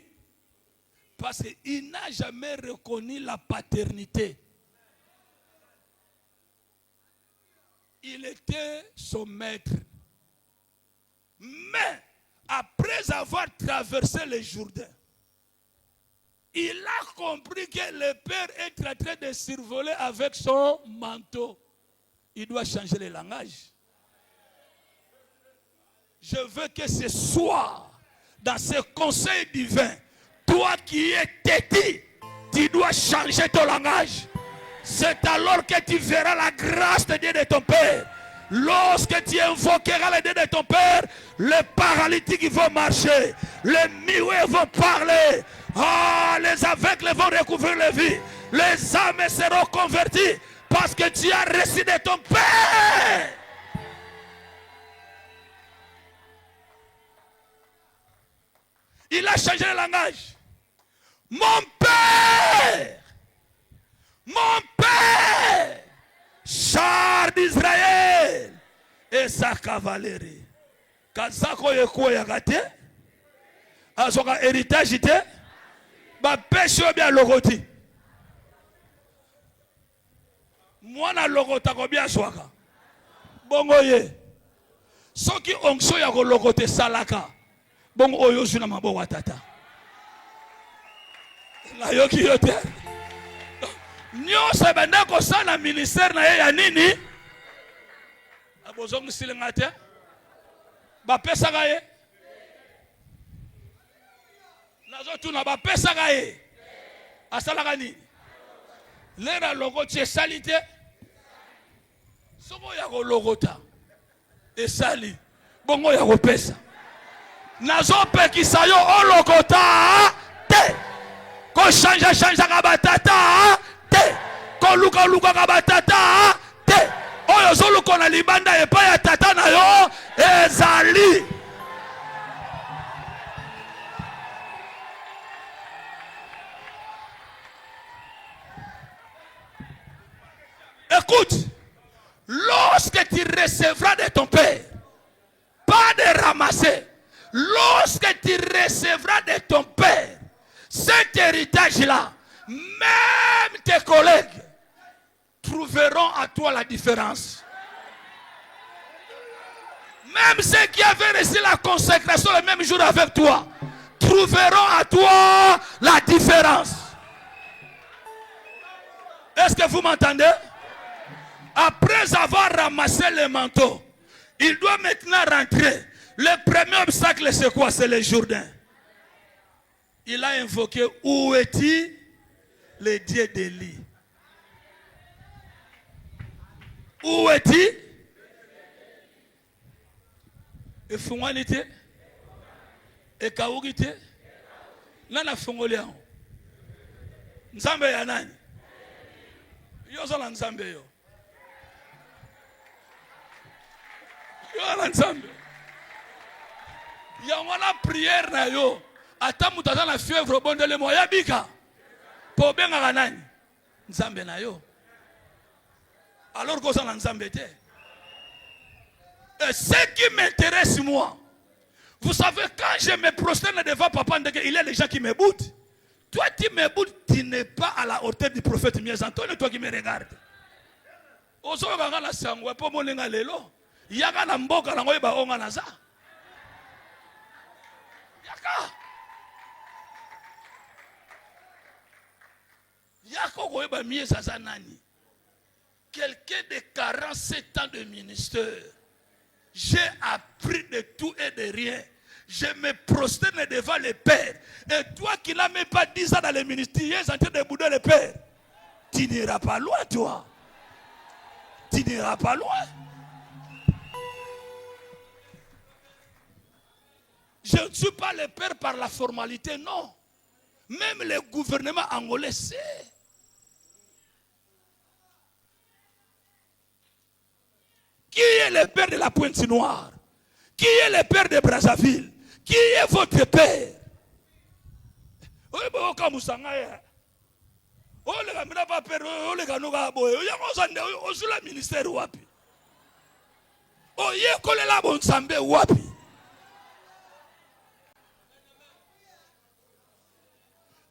parce qu'il n'a jamais reconnu la paternité. Il était son maître. Mais, après avoir traversé le Jourdain, il a compris que le père est en train de survoler avec son manteau. Il doit changer le langage. Je veux que ce soir, dans ce conseil divin, toi qui es têtu, tu dois changer ton langage. C'est alors que tu verras la grâce de Dieu de ton Père. Lorsque tu invoqueras le Dieu de ton Père, les paralytiques vont marcher, les muets vont parler, les aveugles vont recouvrir la vie, les âmes seront converties parce que tu as reçu de ton Père. Il a changé le langage. Mon Père, mon Père, char d'Israël et sa cavalerie. Kazako yeko yakate, azoka héritage ite, pesi bien logoti. Moi na logota ko bien swaka. Bongo ye. Soki onction ya ko logote salaka. Bongo oyo zuna mabo watata. La yoki yote. Nyo sabanda ko sana ministère na ye ya nini? Abozongi silengate. Ba pesa ga ye. Nazo tuna ba pesa ga ye. Asala ga nini? Lera logoti salite. Soko ya ko logota. Esali. Bongo ya ko pesa. Nazo pekisa yo ologota te. Ko change ka batata te. Ko luka ka batata te. Oyo zolu kona libanda epa ya tata na yo ezali. Écoute, lorsque tu recevras de ton père, pas de ramasser, lorsque tu recevras de ton père cet héritage-là, même tes collègues trouveront à toi la différence. Même ceux qui avaient reçu la consécration le même jour avec toi trouveront à toi la différence. Est-ce que vous m'entendez? Après avoir ramassé le manteau, il doit maintenant rentrer. Le premier obstacle, c'est quoi? C'est le Jourdain. Il a invoqué, où est-il, le Dieu d'Élie? Où est-il? Et Funganité? Et Kaougité? Nana Fungolian. Nzambe ya nani? Yozola Nzambe yo. Yozola Nzambe. Yangwana prière na yo. Ata mutata na fièvre bondele mo yabika. Po benga nani? Nzambe na yo. Alors que ça n'a pas été. Et ce qui m'intéresse moi, vous savez, quand je me prosterne devant papa, il y a des gens qui me boutent. Toi tu me boutes, tu n'es pas à la hauteur du prophète Mies Antonio, toi qui me regardes. Ozo ganga la sangwa po molenga lelo. Yaka na mboka na ngoyeba onga na za. Yaka. Yako goyeba Mies Aza nani. Quelqu'un de 47 ans de ministère, j'ai appris de tout et de rien. Je me prosterne devant le Père. Et toi qui n'as même pas 10 ans dans le ministère, tu es en train de bouder le Père. Tu n'iras pas loin, toi. Tu n'iras pas loin. Je ne suis pas le Père par la formalité, non. Même le gouvernement angolais sait. Qui est le père de la Pointe-Noire? Qui est le père de Brazzaville? Qui est votre père?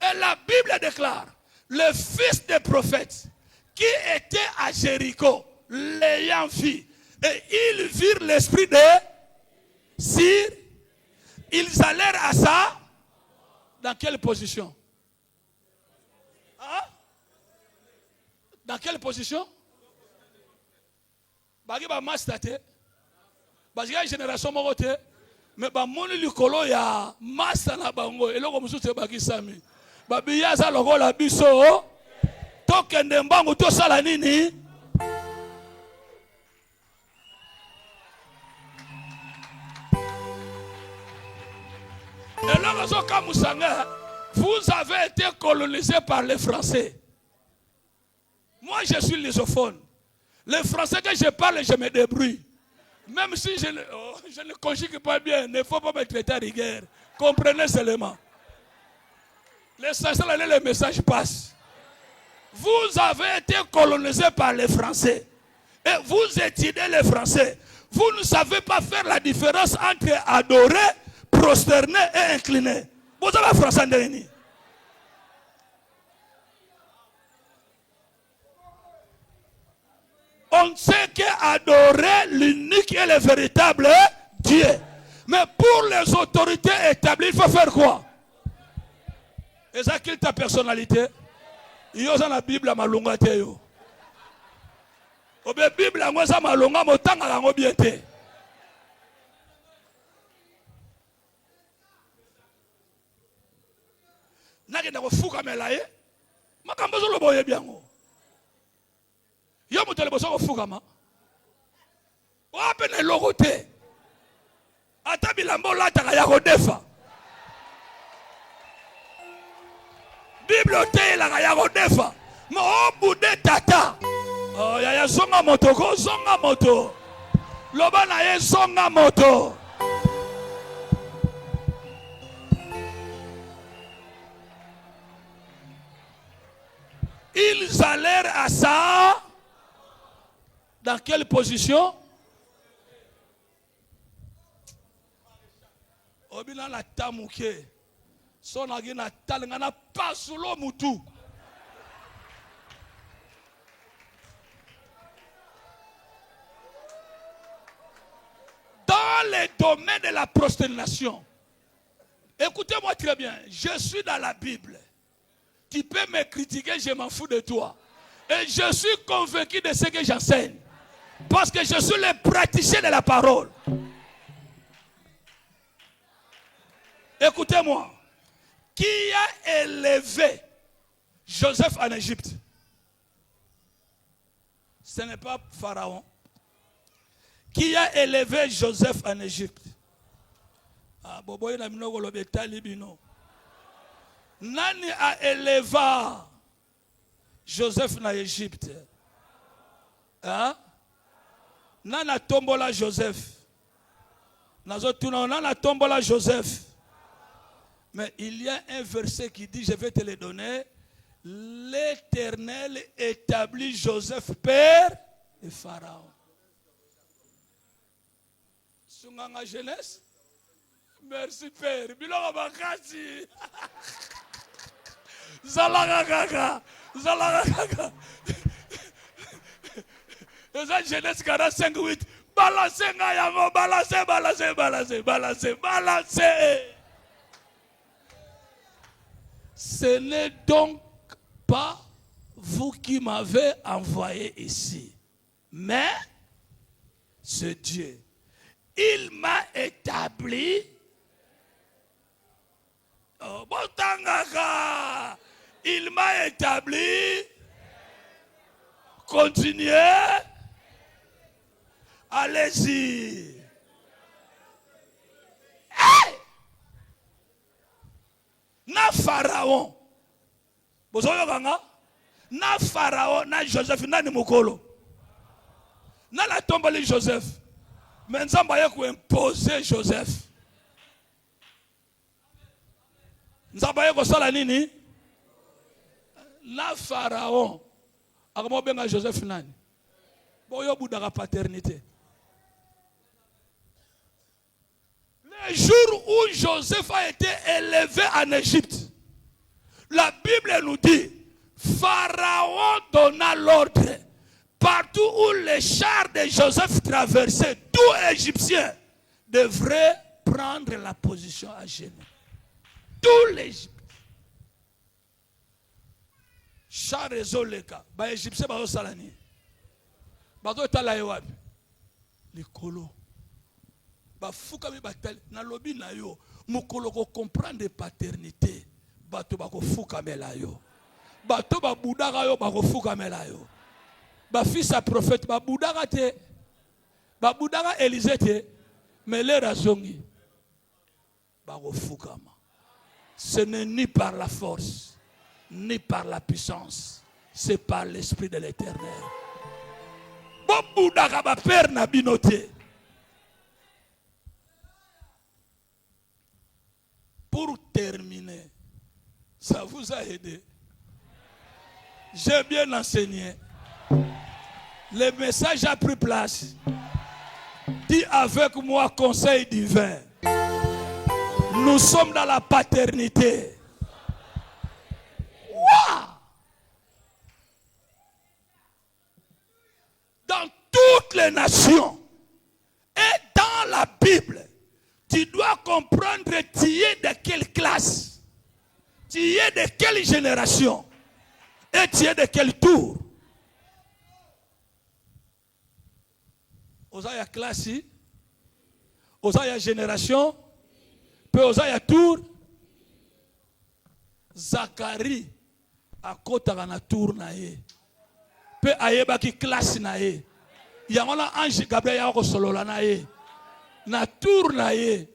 Et la Bible déclare, le fils des prophètes qui était à Jéricho, l'ayant vu, et ils virent l'esprit de Sir. Ils allèrent à ça. Dans quelle position? Hein? Dans quelle position? Bagi ba mastate. Bagi ya génération mokote. Mais ba moni likolo ya masta na bango. Eloko mususu bagi sami. Babi ya za logo la biso. Tokende mbangu to sala nini? Et là, vous avez été colonisé par les Français. Moi, je suis lusophone. Les Français que je parle, je me débrouille. Même si je ne conjugue pas bien, il ne faut pas me traiter à rigueur. Comprenez seulement. L'essentiel, le message passe. Vous avez été colonisé par les Français. Et vous étudiez les Français. Vous ne savez pas faire la différence entre adorer, prosterner et incliner. Vous avez français en dernier. on ne sait qu'adorer l'unique et le véritable Dieu. Mais pour les autorités établies, il faut faire quoi? Et ça, quelle est ta personnalité? Il y a dans la Bible, malonga te yo. Obe Bible, angwa sa malonga motanga lango biete. Nakenda kofuka melaye. Makambo zo loboye biango. Yo mutele boso kofuka ma. Wape ne logote. Ata bilambo lataka ya kodefa. Bible te la ya kodefa. Ma obude tata. Oh ya zonga moto ko zonga moto. Loba na ye zonga moto. Ils allèrent à ça. Dans quelle position? Obina la tamuke. Son agina talengana pasulo mutu. Dans les domaines de la prosternation, écoutez-moi très bien, je suis dans la Bible. Tu peux me critiquer, je m'en fous de toi. Et je suis convaincu de ce que j'enseigne. Parce que je suis le praticien de la parole. Écoutez-moi. Qui a élevé Joseph en Égypte? Ce n'est pas Pharaon. Qui a élevé Joseph en Égypte? Ah, boboy na minoko lobeta libino. Nani a élevé Joseph en Égypte? Hein? Nana tombola Joseph. Nana tombola Joseph. Mais il y a un verset qui dit, je vais te le donner. L'Éternel établit Joseph père et Pharaon. Sunganga jeunesse. Merci père. Bilonga bakasi. Zalaga kaka. Zalaga kaka. La jeunesse 45-8. Balancez ngayango. Balancez, balancez, balancez, balancez, balancez. Ce n'est donc pas vous qui m'avez envoyé ici, mais c'est Dieu. Il m'a établi. Oh, Botangaka. Il m'a établi. Continuez. Allez-y. Hey! Na Pharaon. Na Pharaon, na Joseph, na ni mukolo. Na la tomboli Joseph. Mais nous avons imposer Joseph. Nous avons sala nini? Na Pharaon. Akomo benga Joseph nani? Boyo budaka paternité. Le jour où Joseph a été élevé en Égypte, la Bible nous dit, Pharaon donna l'ordre. Partout où les chars de Joseph traversaient, tout Égyptien devrait prendre la position à genoux. Tout l'Égypte. Char ezoleka, ba Égyptien ba salani. Ba to tala yewapi. Likolo. Ba fuka mi batal na lobi na yo, mukolo ko comprendre paternité. Bato ba ko fuka mela yo. Bato ba budaka yo ba ko fuka mela yo. Ba fils à prophète ba budaka te. Ba budaka Élisée te. Mais les razongi ba ko fuka ma. Ce n'est ni par la force, ni par la puissance, c'est par l'Esprit de l'Éternel. Bon budaka ba père na binote. Pour terminer, ça vous a aidé. J'ai bien enseigné. Le message a pris place. Dis avec moi, conseil divin. Nous sommes dans la paternité. Wow! Dans les nations. Et dans la Bible, tu dois comprendre tu es de quelle classe, tu es de quelle génération et tu es de quel tour. Osaya classe, osaya génération, puis osaya tour. Zacharie a kotaka na tour na ye. Pe ayeba ki classe na ye. Yangola ange Gabriel ya ko solola na ye. Na tour na ye.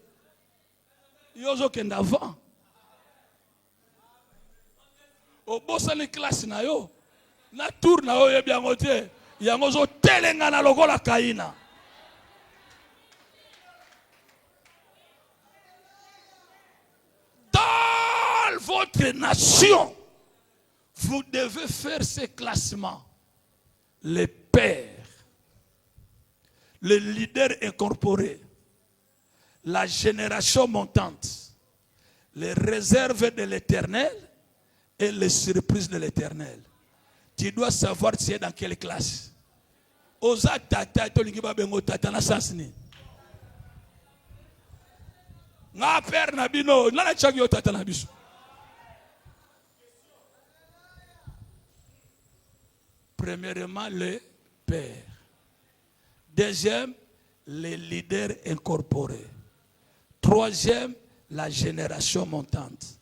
Yozo kenda avant. Obosa ni classe na yo. Na tour na yo ye biango te. Yango zo telenga na lokola Kaina. Dans votre nation, vous devez faire ces classements. Les pères, les leaders incorporés, la génération montante, les réserves de l'Éternel et les surprises de l'Éternel. Tu dois savoir tu es dans quelle classe. Oza tata tolingi ba bengo tata na sens ni. Nga père na bino na chaki yo tata na biso. Premièrement, les pères. Deuxième, les leaders incorporés. Troisième, la génération montante.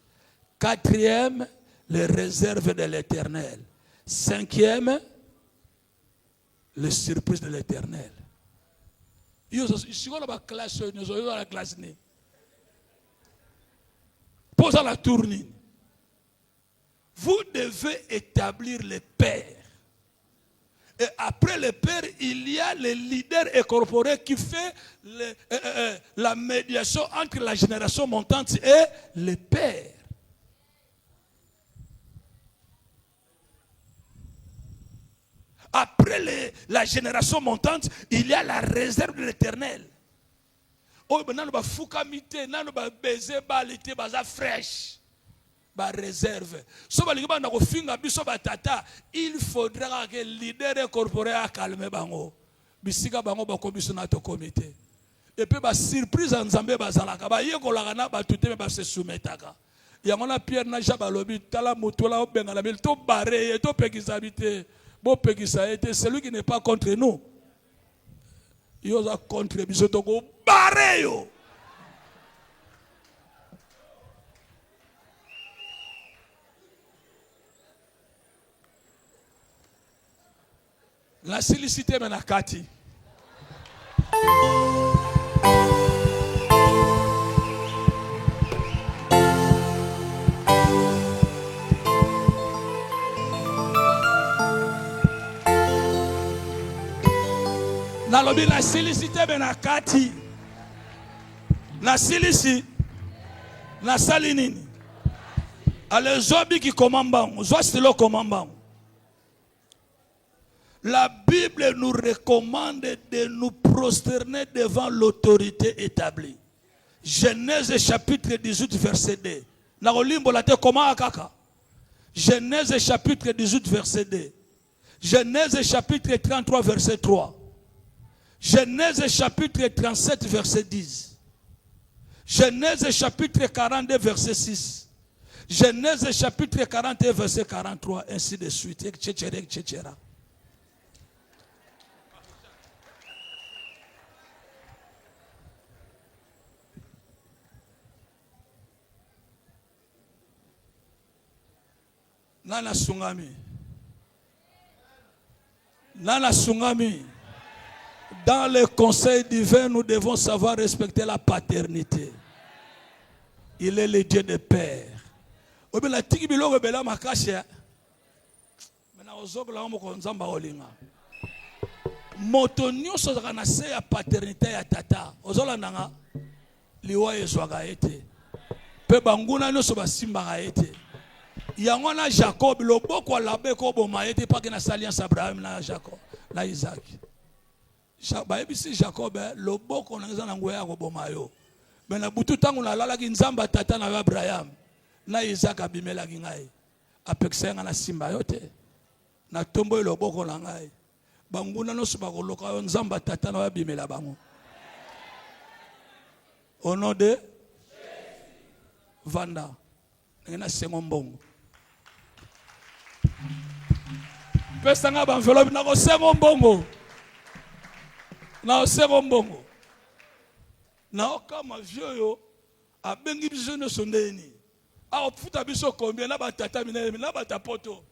Quatrième, les réserves de l'Éternel. Cinquième, les surprises de l'Éternel. Pose à la tournée. Vous devez établir les pères. Et après le père, il y a le leader incorporé qui fait la médiation entre la génération montante et le père. Après la génération montante, il y a la réserve de l'Éternel. Oh, maintenant, nous avons foukamité, nous avons baisé, balité, baza fraîche. Réserve. Il faudra que le leader incorporé a calmé bango. Bisika bango bako biso na to comité. Et puis ba surprise en Zambie bazalaka ba yekolaka na ba tuté ba se soumetaka. Yangona Pierre na jabalobi tala motola obengala bil to baré to pekisabité. Bo pekisa été celui qui n'est pas contre nous. Yoza contre biso to go baré yo. La silicité menakati. Nalobi la silicité menakati. La silicité. La salinini. Ale zobi qui commandent. Zostilo commandant. La Bible nous recommande de nous prosterner devant l'autorité établie. Genèse chapitre 18 verset 2. Genèse chapitre 18 verset 2. Genèse chapitre 33 verset 3. Genèse chapitre 37 verset 10. Genèse chapitre 42 verset 6. Genèse chapitre 41 verset 43. Ainsi de suite. Etc. Nana Sungami. Nana Sungami. Dans le conseil divin, nous devons savoir respecter la paternité. Il est le Dieu des pères. Obela tiki biloko bela makasha. Mena ozobla mo nzamba olinga. Moto nyonso zakana se ya paternité ya tata. Ozolanda nga liwa ezwaka ete. Pe banguna nyonso basimba ete. Yangona Jacob loboko alabe ko boma ete pa ke na alliance Abraham na Jacob na Isaac. Baebisi Jacob loboko na ngana ngoya ko boma yo. Bena butu tangu na lala ki nzamba tata na Abraham na Isaac abimela ki ngai. Apekisa na simba yote. Na tombo loboko na ngai. banguna no suba koloka yo nzamba tata na bimela bango. Au nom de Vanda. Ngena sengo mbongo. Pesa nga ba enveloppe na ko sengo mbongo. Na sengo mbongo. Na okama vieux yo abengi biso no sondeni. A ofuta biso combien na ba tata minene na ba tapoto.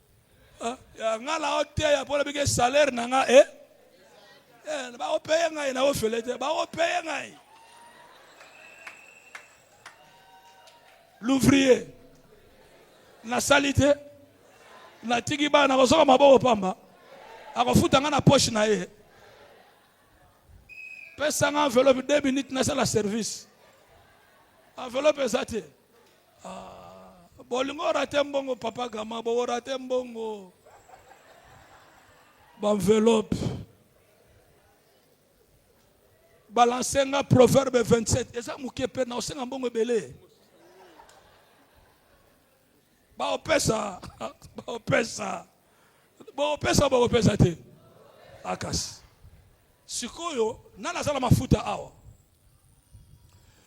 Ya ngala ote ya pola bige salaire na nga ba o payer ngai na o felete ba o payer ngai. L'ouvrier na salité na tigiba na kosoka maboko pamba akofuta nga na poche na ye pesa nga enveloppe 2 minutes na sala service enveloppe ezate bolingo rate mbongo papa gama bo rate mbongo ba enveloppe balance nga proverbe 27 eza muke pe na osenga mbongo belé ba opesa te akas sikoyo nana sala mafuta awa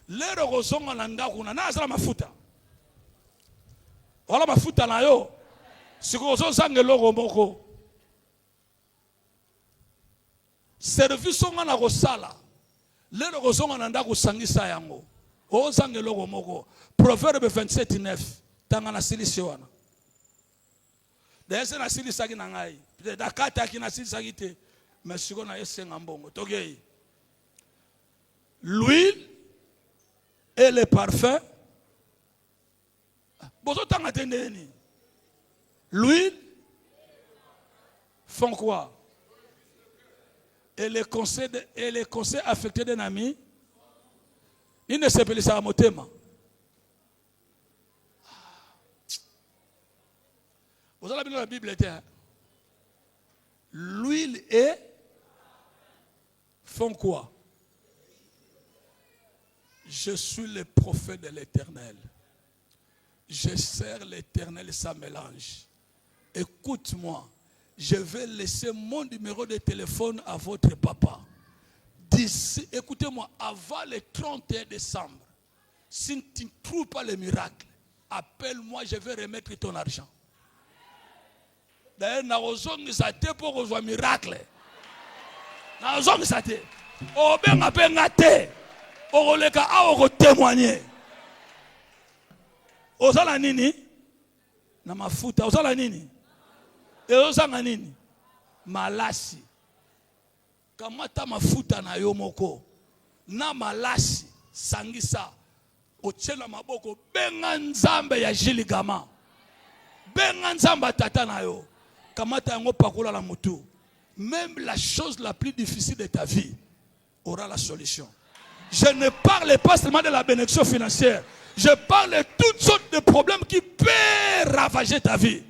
lero kozonga na ndako na sala mafuta wala mafuta na yo sikoyo zozanga eloko moko service onga na kosala lero kozonga na ndako sangisa yango ozanga eloko moko proverbe 27:9 tanga na silisi wana dese na silisi aki na ngai dakata aki na silisi aki te mais siko na yesenga mbongo togei l'huile et le parfum bozo tanga tendeni l'huile font quoi et les conseils affectés d'un ami il ne s'appelle ça motema. Vous avez bien la Bible était l'huile et font quoi? Je suis le prophète de l'Éternel. Je sers l'Éternel et ça mélange. Écoute-moi, je vais laisser mon numéro de téléphone à votre papa. D'ici, écoutez-moi, avant le 31 décembre, si tu ne trouves pas le miracle, appelle-moi, je vais remettre ton argent. D'ailleurs, na ozongisa te pour rejoindre miracle. Na ozongisa te. Obenga benga te. Oroleka a oko témoigner. Ozala nini? Na mafuta. Ozala nini? E ozanga nini? Malasi. Kamata mafuta na yo moko. Na malasi sangisa. Ochela maboko benga nzambe ya jiligama. Benga nzamba tata na yo. Même la chose la plus difficile de ta vie aura la solution. Je ne parle pas seulement de la bénédiction financière. Je parle de toutes sortes de problèmes qui peuvent ravager ta vie.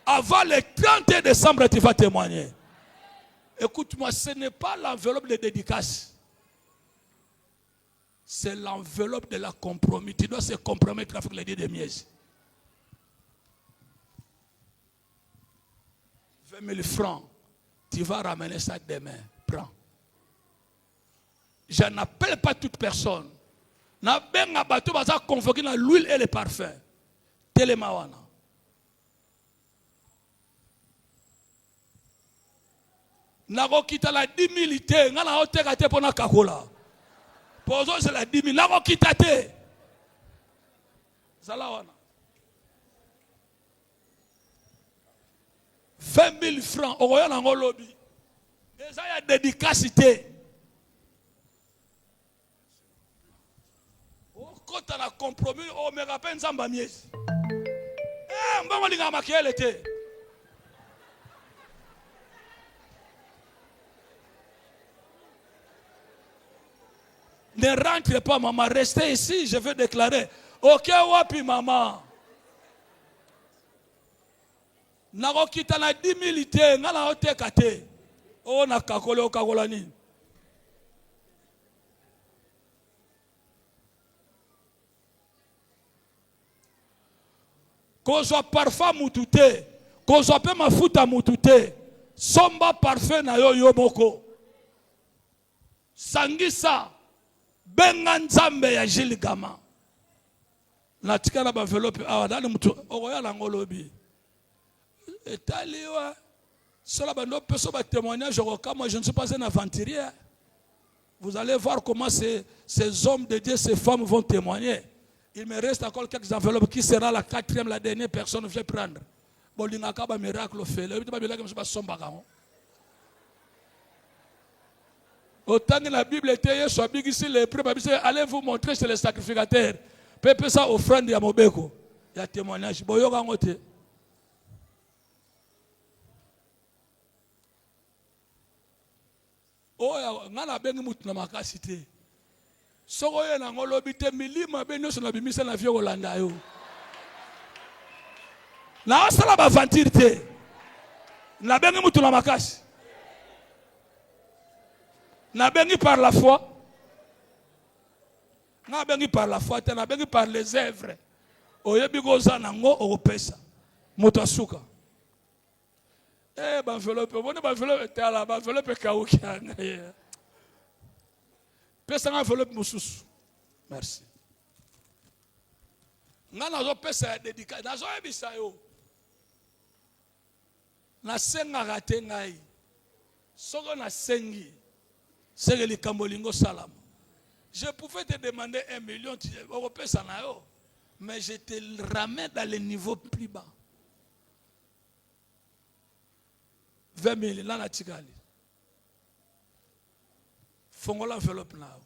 Avant le 31 décembre, tu vas témoigner. Écoute-moi, ce n'est pas l'enveloppe de dédicace. C'est l'enveloppe de la compromis. Tu dois se compromettre avec les dieux de Miège. 20 000 francs, tu vas ramener ça demain. Prends. Je n'appelle pas toute personne. Na benga bato baza convoqué dans l'huile et le parfum. Telemawana. Nako kita la 10 000 ité, ngana oteka te pona kakola. Pozo c'est la 10 000, nako kita te. Salawana. 20 000 francs, au royaume en lobby. Et ça y a dédicacité. Quand on a compromis, on me rappelle Zamba Mies. Eh, on va dire à elle était. Ne rentrez pas, maman, restez ici, je vais déclarer. Ok, wapi, maman. Nakokita na 10 000 ité, ngala oteka te. O na kakole o kakola nini. Qu'on soit parfum mututé, qu'on soit pas mafuta mututé, Somba parfait na yo yomoko. Sangisa. Benga nzambe ya Gilles Gama. Na tika na enveloppe awa dali mutu okoya la ngolobi. Etaliwa. Cela bando peso ba témoignage moi je ne suis pas un aventurier. Vous allez voir comment ces hommes de Dieu, ces femmes vont témoigner. Il me reste encore quelques enveloppes. Qui sera la quatrième, la dernière personne que je vais prendre? Bolingaka ba miracle fait. Le ba bilaka mso ba sombaka. Autant que la Bible était Yesu abigisi les prêtres, allez vous montrer chez les sacrificateurs. Pepe ça offrande ya mobeko. Ya témoignage. Boyoka ngote. Oya ngana bengi mutu na makasi te. Soko ye na ngolobi te milima be nyonso na bimisa na vie kolanda yo. Na asala ba aventure te. Na bengi mutu na makasi. Na bengi par la foi. Na bengi par la foi te na bengi par les œuvres. Oyebi goza nango okopesa. Mutu asuka. Eh, enveloppe, on est enveloppe, t'es là, enveloppe kauki. Pesa enveloppe mususu. Merci. Ngana zo pesa dédicace, na zo ebisa yo. Na senga rate ngai. Soko na sengi. Segeli kambolingo salam. Je pouvais te demander 1 million, tu pesa na yo, mais je te ramène dans le niveau plus bas. 20 000, là, na tikali. Fongola enveloppe na yo.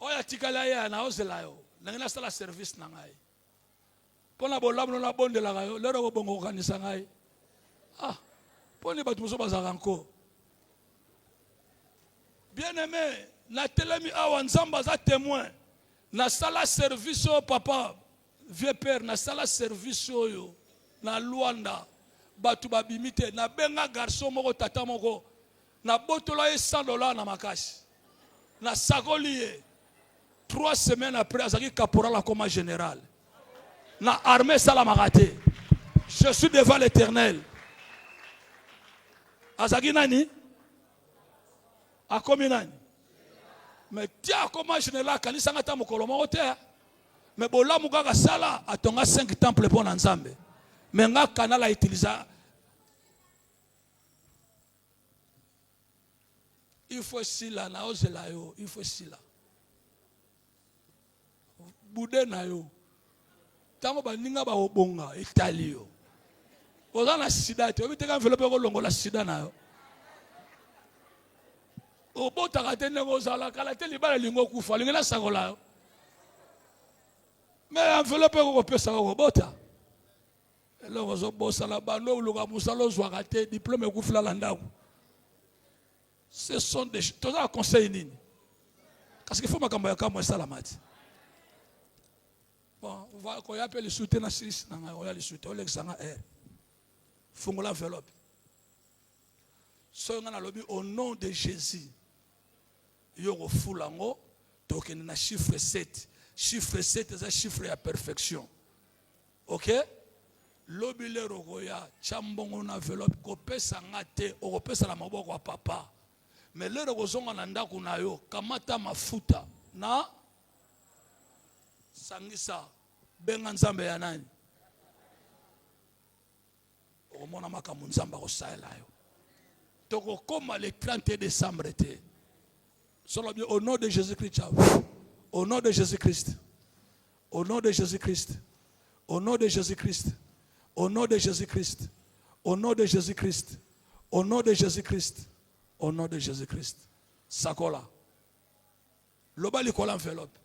Oya tikali aya na ozela yo. Nangina sala service na ngai. Pona bolamu na bonde la yo, lero ko bongo kanisa ngai. Ah, poni batu muso bazaka nko. Bien-aimé, na telemi awa nzamba za témoin. Na sala service au papa, vieux père, na sala service yo na Luanda. Batu babimite na benga garçon moko tata moko na botola ye $100 na makasi na sakoliye 3 semaines après azaki caporal comme général na armée salamagate. Je suis devant l'Éternel. Azaki nani akomi nani mais tia comme général kanisa ngata mokolo moko te mais bolamu kaka sala atonga 5 temples pour Nzambe. Mais nga canal a utilisé. Il faut sila na ozela yo, il faut sila. Bude na yo. Tango ba ninga ba obonga Italio. Oza na sida te, obite ka enveloppe ko longo la sida na yo. Obota ka tene ko zala kala te libala lingo kufa, lingela sakola yo. Mais enveloppe ko pesa ko bota. Alors, ce sont des choses. Tu as conseillé. Parce qu'il faut que je fasse la mati. Bon, on va appeler le soutien à 6. On va le soutien. On va l'examen. Faut que l'enveloppe. Au nom de Jésus, il y a un fou lango. Donc, il y a un chiffre 7. Chiffre 7 est un chiffre à perfection. Ok? Lobile rogoya chambongo na enveloppe ko pesa ngate o pesa na maboko wa papa mais lero kozonga na ndako na yo kamata mafuta na sangisa benga nzambe ya nani o mona makamu nzamba ko saela yo toko koma le 30 décembre te solo bien au nom de Jésus-Christ au nom de Jésus-Christ au nom de Jésus-Christ au nom de Jésus-Christ. Au nom de Jésus-Christ, au nom de Jésus-Christ, au nom de Jésus-Christ, au nom de Jésus-Christ. Sakola. Loba likola enveloppe.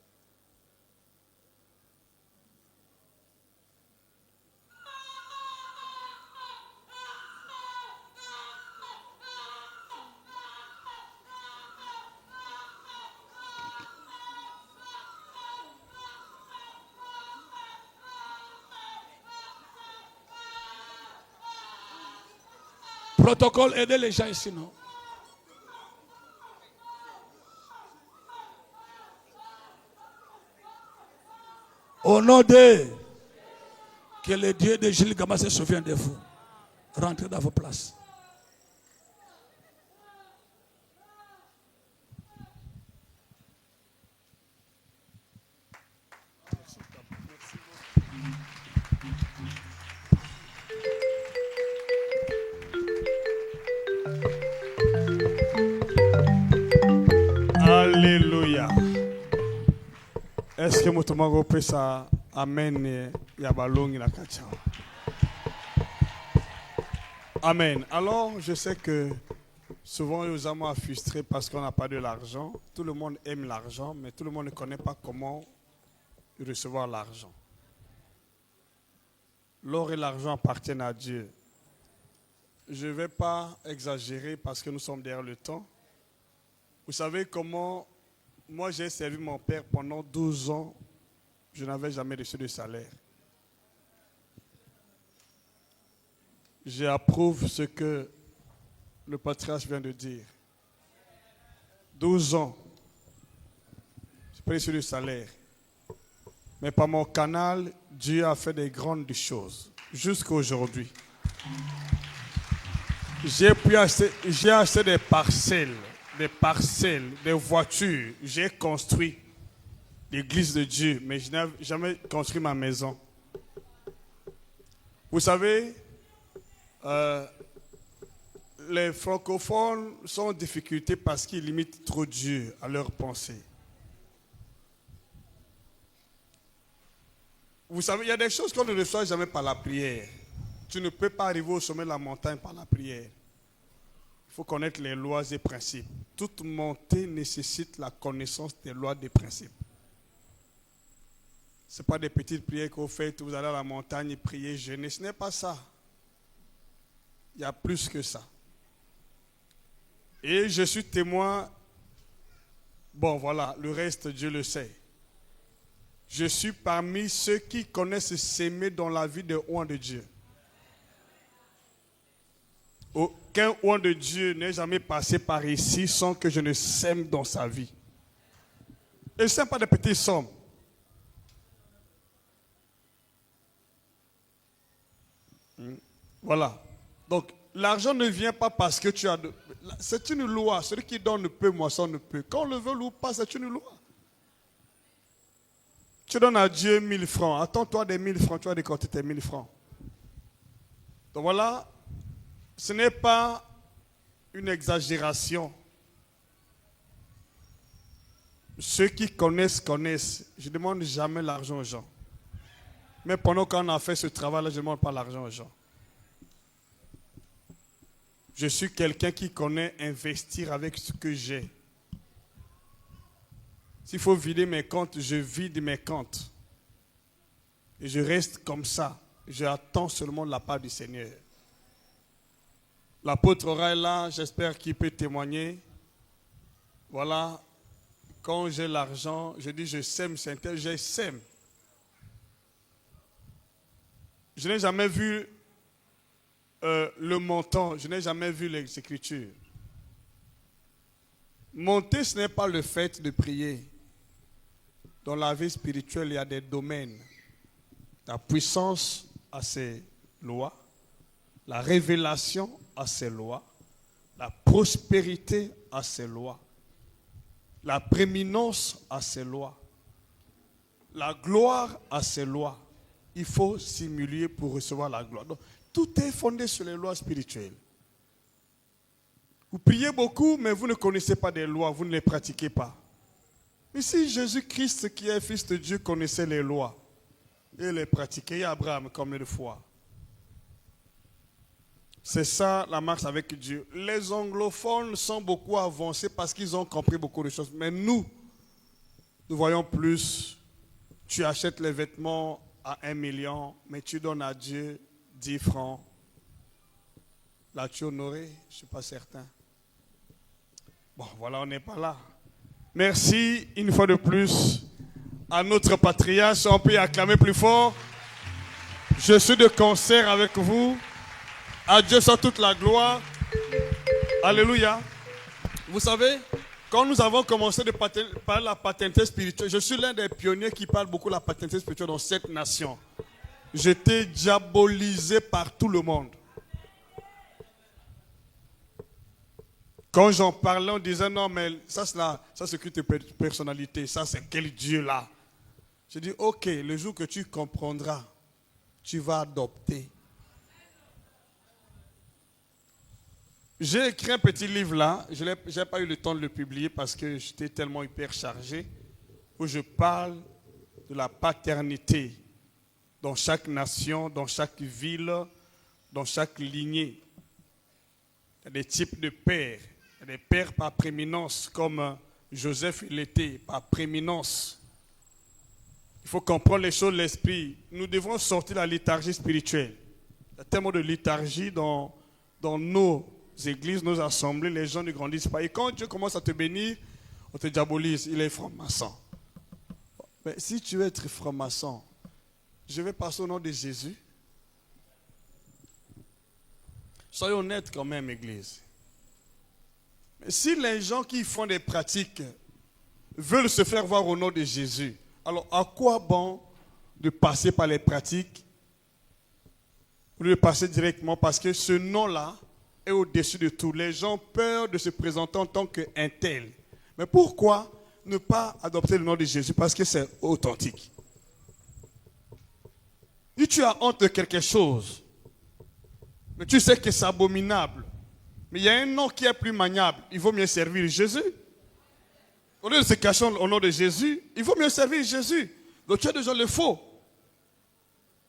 Protocole, aidez les gens ici, non? Au nom de que le Dieu de Gilles Gama se souvienne de vous. Rentrez dans vos places. Est-ce que Motomago peut ça amène Yabalong la Kacha? Amen. Alors, je sais que souvent, nous sommes frustrés parce qu'on n'a pas de l'argent. Tout le monde aime l'argent, mais tout le monde ne connaît pas comment recevoir l'argent. L'or et l'argent appartiennent à Dieu. Je ne vais pas exagérer parce que nous sommes derrière le temps. Vous savez comment moi j'ai servi mon père pendant 12 ans. Je n'avais jamais reçu de salaire. J'approuve ce que le patriarche vient de dire. 12 ans. Je n'ai pas reçu de salaire. Mais par mon canal, Dieu a fait des grandes choses. Jusqu'à aujourd'hui. J'ai acheté des parcelles, des voitures. J'ai construit l'église de Dieu, mais je n'ai jamais construit ma maison. Vous savez, les francophones sont en difficulté parce qu'ils limitent trop Dieu à leurs pensées. Vous savez, il y a des choses qu'on ne reçoit jamais par la prière. Tu ne peux pas arriver au sommet de la montagne par la prière. Il faut connaître les lois et principes. Toute montée nécessite la connaissance des lois et des principes. Ce n'est pas des petites prières que vous faites, vous allez à la montagne et prier, jeûner. Ce n'est pas ça. Il y a plus que ça. Et je suis témoin. Bon, voilà, le reste, Dieu le sait. Je suis parmi ceux qui connaissent s'aimer dans la vie de oint de Dieu. Aucun oint de Dieu n'est jamais passé par ici sans que je ne sème dans sa vie. Et ce n'est pas des petites sommes. Voilà. Donc, l'argent ne vient pas parce que tu as... C'est une loi. Celui qui donne ne peut, moissonne ne peut. Quand on le veut ou pas, c'est une loi. Tu donnes à Dieu 1000 francs. Attends-toi des 1000 francs. Tu vas décompter tes 1000 francs. Donc voilà. Ce n'est pas une exagération. Ceux qui connaissent, connaissent. Je ne demande jamais l'argent aux gens. Mais pendant qu'on a fait ce travail-là, je ne demande pas l'argent aux gens. Je suis quelqu'un qui connaît investir avec ce que j'ai. S'il faut vider mes comptes, je vide mes comptes. Et je reste comme ça. J'attends seulement la part du Seigneur. L'apôtre Ora est là, j'espère qu'il peut témoigner. Voilà, quand j'ai l'argent, je dis je sème, Saint-Père, je sème. Je n'ai jamais vu le montant, je n'ai jamais vu les Écritures. Monter, ce n'est pas le fait de prier. Dans la vie spirituelle, il y a des domaines. La puissance a ses lois, la révélation a ses lois, la prospérité a ses lois, la prééminence a ses lois, la gloire a ses lois. Il faut s'humilier pour recevoir la gloire. Donc, tout est fondé sur les lois spirituelles. Vous priez beaucoup, mais vous ne connaissez pas des lois, vous ne les pratiquez pas. Mais si Jésus-Christ, qui est fils de Dieu, connaissait les lois et les pratiquait, et Abraham combien de fois? C'est ça la marche avec Dieu. Les anglophones sont beaucoup avancés parce qu'ils ont compris beaucoup de choses. Mais nous voyons plus. Tu achètes les vêtements à 1 million, mais tu donnes à Dieu 10 francs. Là, tu es honoré? Je ne suis pas certain. Bon, voilà, on n'est pas là. Merci une fois de plus à notre patriarche. On peut y acclamer plus fort. Je suis de concert avec vous. À Dieu soit toute la gloire. Alléluia. Vous savez, quand nous avons commencé de parler de la paternité spirituelle, je suis l'un des pionniers qui parle beaucoup de la paternité spirituelle dans cette nation. J'étais diabolisé par tout le monde. Quand j'en parlais, on disait non, mais ça c'est que tes personnalités, ça c'est quel Dieu là? Je dis ok, le jour que tu comprendras, tu vas adopter. J'ai écrit un petit livre là, je n'ai pas eu le temps de le publier parce que j'étais tellement hyper chargé, où je parle de la paternité dans chaque nation, dans chaque ville, dans chaque lignée. Il y a des types de pères. Il y a des pères par prééminence, comme Joseph l'était, par prééminence. Il faut comprendre les choses de l'esprit. Nous devons sortir de la léthargie spirituelle. Il y a tellement de léthargie dans nos églises, nos assemblées, les gens ne grandissent pas. Et quand Dieu commence à te bénir, on te diabolise, il est franc-maçon. Mais si tu veux être franc-maçon, je vais passer au nom de Jésus. Soyons honnêtes quand même, Église. Mais si les gens qui font des pratiques veulent se faire voir au nom de Jésus, alors à quoi bon de passer par les pratiques ou de passer directement, parce que ce nom-là est au-dessus de tout. Les gens ont peur de se présenter en tant qu'un tel. Mais pourquoi ne pas adopter le nom de Jésus? Parce que c'est authentique. Si tu as honte de quelque chose, mais tu sais que c'est abominable, mais il y a un nom qui est plus maniable, il vaut mieux servir Jésus. Au lieu de se cacher au nom de Jésus, il vaut mieux servir Jésus. Donc tu as déjà le faux.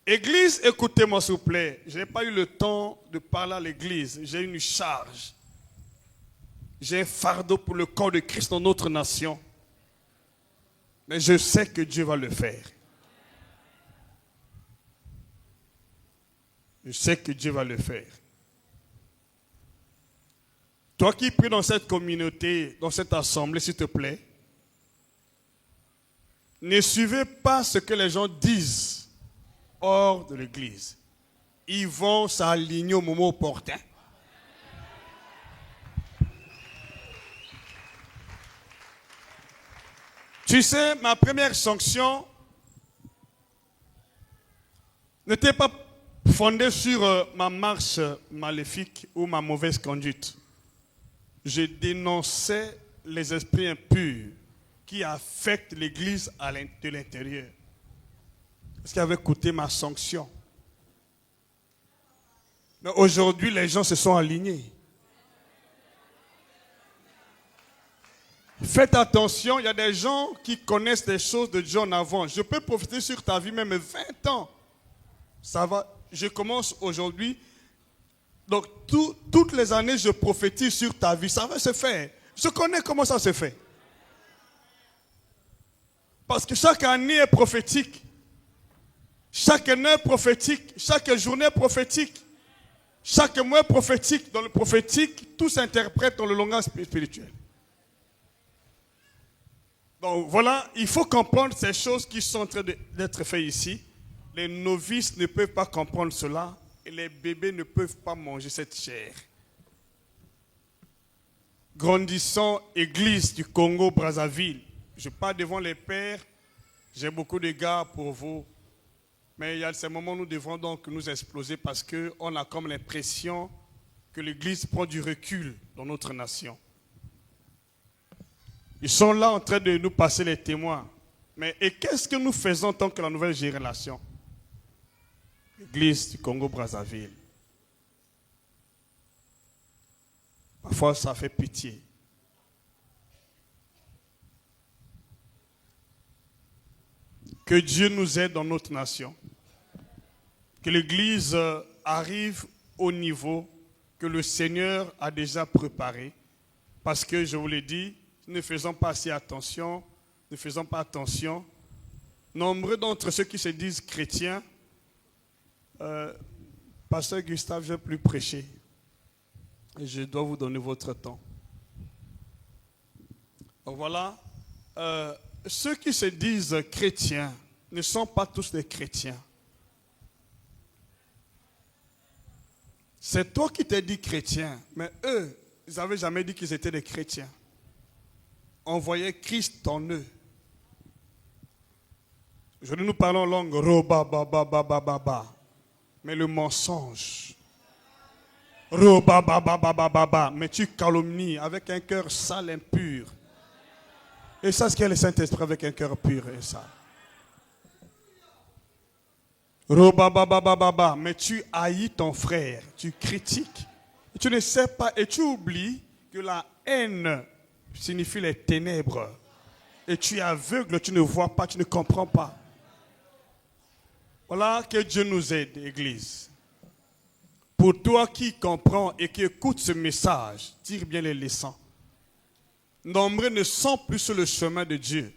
Église, écoutez-moi s'il vous plaît. Je n'ai pas eu le temps de parler à l'église. J'ai une charge. J'ai un fardeau pour le corps de Christ dans notre nation. Mais je sais que Dieu va le faire. Je sais que Dieu va le faire. Toi qui pries dans cette communauté, dans cette assemblée, s'il te plaît, ne suivez pas ce que les gens disent hors de l'église. Ils vont s'aligner au moment opportun. Tu sais, ma première sanction n'était pas fondée sur ma marche maléfique ou ma mauvaise conduite. Je dénonçais les esprits impurs qui affectent l'église de l'intérieur. Ce qui avait coûté ma sanction. Mais aujourd'hui, les gens se sont alignés. Faites attention, il y a des gens qui connaissent des choses de Dieu en avant. Je peux profiter sur ta vie même 20 ans. Ça va, je commence aujourd'hui. Donc, toutes les années, je prophétise sur ta vie. Ça va se faire. Je connais comment ça se fait. Parce que chaque année est prophétique. Chaque année est prophétique. Chaque journée est prophétique. Chaque mois est prophétique. Dans le prophétique, tout s'interprète dans le langage spirituel. Donc voilà, il faut comprendre ces choses qui sont en train d'être faites ici. Les novices ne peuvent pas comprendre cela. Et les bébés ne peuvent pas manger cette chair. Grandissant, Église du Congo-Brazzaville. Je parle devant les pères. J'ai beaucoup d'égards pour vous. Mais il y a ces moments où nous devons donc nous exploser parce qu'on a comme l'impression que l'Église prend du recul dans notre nation. Ils sont là en train de nous passer les témoins. Mais et qu'est-ce que nous faisons en tant que la nouvelle génération? L'Église du Congo-Brazzaville. Parfois, ça fait pitié. Que Dieu nous aide dans notre nation. Que l'Église arrive au niveau que le Seigneur a déjà préparé. Parce que, je vous l'ai dit, ne faisons pas assez attention, ne faisons pas attention. Nombreux d'entre ceux qui se disent chrétiens, Pasteur Gustave, je ne vais plus prêcher. Et je dois vous donner votre temps. Donc voilà, ceux qui se disent chrétiens ne sont pas tous des chrétiens. C'est toi qui t'es dit chrétien, mais eux, ils n'avaient jamais dit qu'ils étaient des chrétiens. On voyait Christ en eux. Aujourd'hui, nous parlons langue roba baba baba baba, mais le mensonge. Roba baba baba baba, mais tu calomnies avec un cœur sale, impur. Et ça, ce qu'est le Saint-Esprit avec un cœur pur et sale. Roba baba baba baba, mais tu haïs ton frère, tu critiques. Et tu ne sais pas et tu oublies que la haine signifie les ténèbres. Et tu es aveugle, tu ne vois pas, tu ne comprends pas. Voilà, que Dieu nous aide, Église. Pour toi qui comprends et qui écoute ce message, tire bien les leçons. Nombreux ne sont plus sur le chemin de Dieu.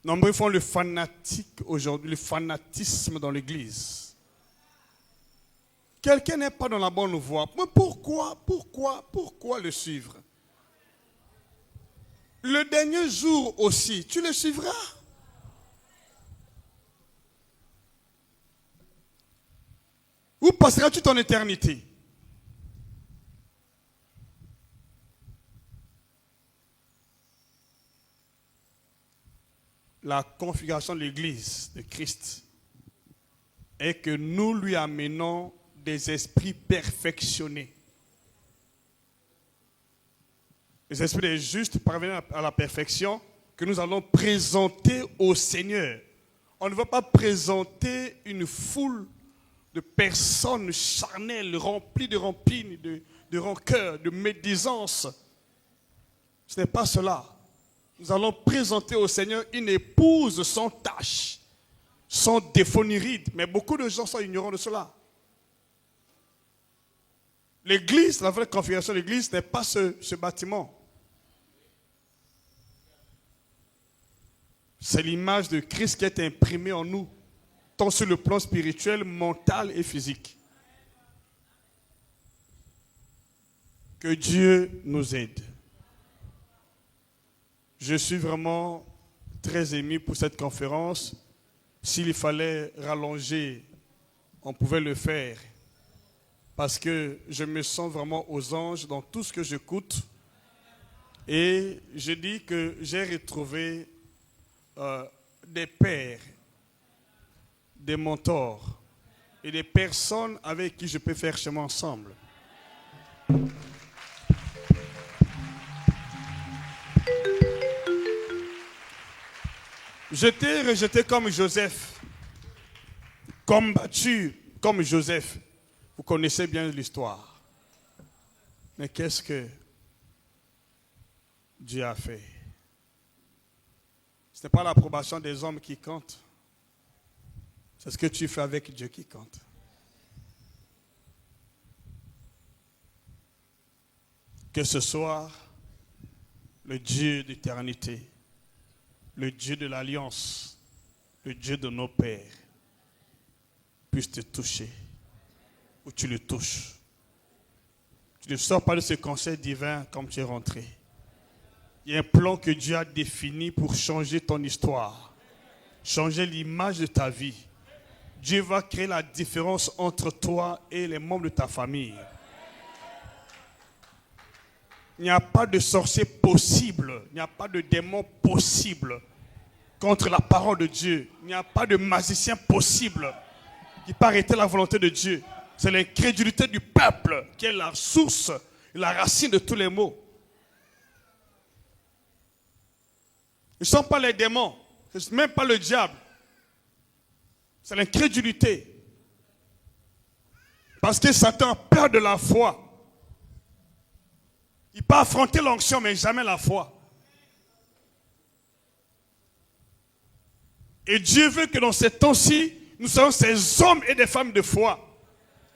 Nombreux font le fanatique aujourd'hui, le fanatisme dans l'Église. Quelqu'un n'est pas dans la bonne voie. Mais pourquoi le suivre? Le dernier jour aussi, tu le suivras. Où passeras-tu ton éternité? La configuration de l'Église de Christ est que nous lui amenons des esprits perfectionnés. Les esprits des justes parvenant à la perfection que nous allons présenter au Seigneur. On ne va pas présenter une foule de personnes charnelles, remplies de rampines, de rancœur, de médisance. Ce n'est pas cela. Nous allons présenter au Seigneur une épouse sans tache, sans défaut ni ride. Mais beaucoup de gens sont ignorants de cela. L'église, la vraie configuration de l'église n'est pas ce bâtiment. C'est l'image de Christ qui est imprimée en nous, tant sur le plan spirituel, mental et physique. Que Dieu nous aide. Je suis vraiment très ému pour cette conférence. S'il fallait rallonger, on pouvait le faire. Parce que je me sens vraiment aux anges dans tout ce que j'écoute. Et je dis que j'ai retrouvé des pères, des mentors et des personnes avec qui je peux faire chemin ensemble. J'étais rejeté comme Joseph, combattu comme Joseph. Vous connaissez bien l'histoire. Mais qu'est-ce que Dieu a fait? Ce n'est pas l'approbation des hommes qui compte. C'est ce que tu fais avec Dieu qui compte. Que ce soit le Dieu d'éternité, le Dieu de l'alliance, le Dieu de nos pères, puisse te toucher, ou tu le touches. Tu ne sors pas de ce conseil divin comme tu es rentré. Il y a un plan que Dieu a défini pour changer ton histoire, changer l'image de ta vie. Dieu va créer la différence entre toi et les membres de ta famille. Il n'y a pas de sorcier possible, il n'y a pas de démon possible contre la parole de Dieu. Il n'y a pas de magicien possible qui peut arrêter la volonté de Dieu. C'est l'incrédulité du peuple qui est la source, la racine de tous les maux. Ce ne sont pas les démons, ce n'est même pas le diable. C'est l'incrédulité. Parce que Satan a peur de la foi. Il peut affronter l'onction, mais jamais la foi. Et Dieu veut que dans ces temps-ci, nous soyons ces hommes et des femmes de foi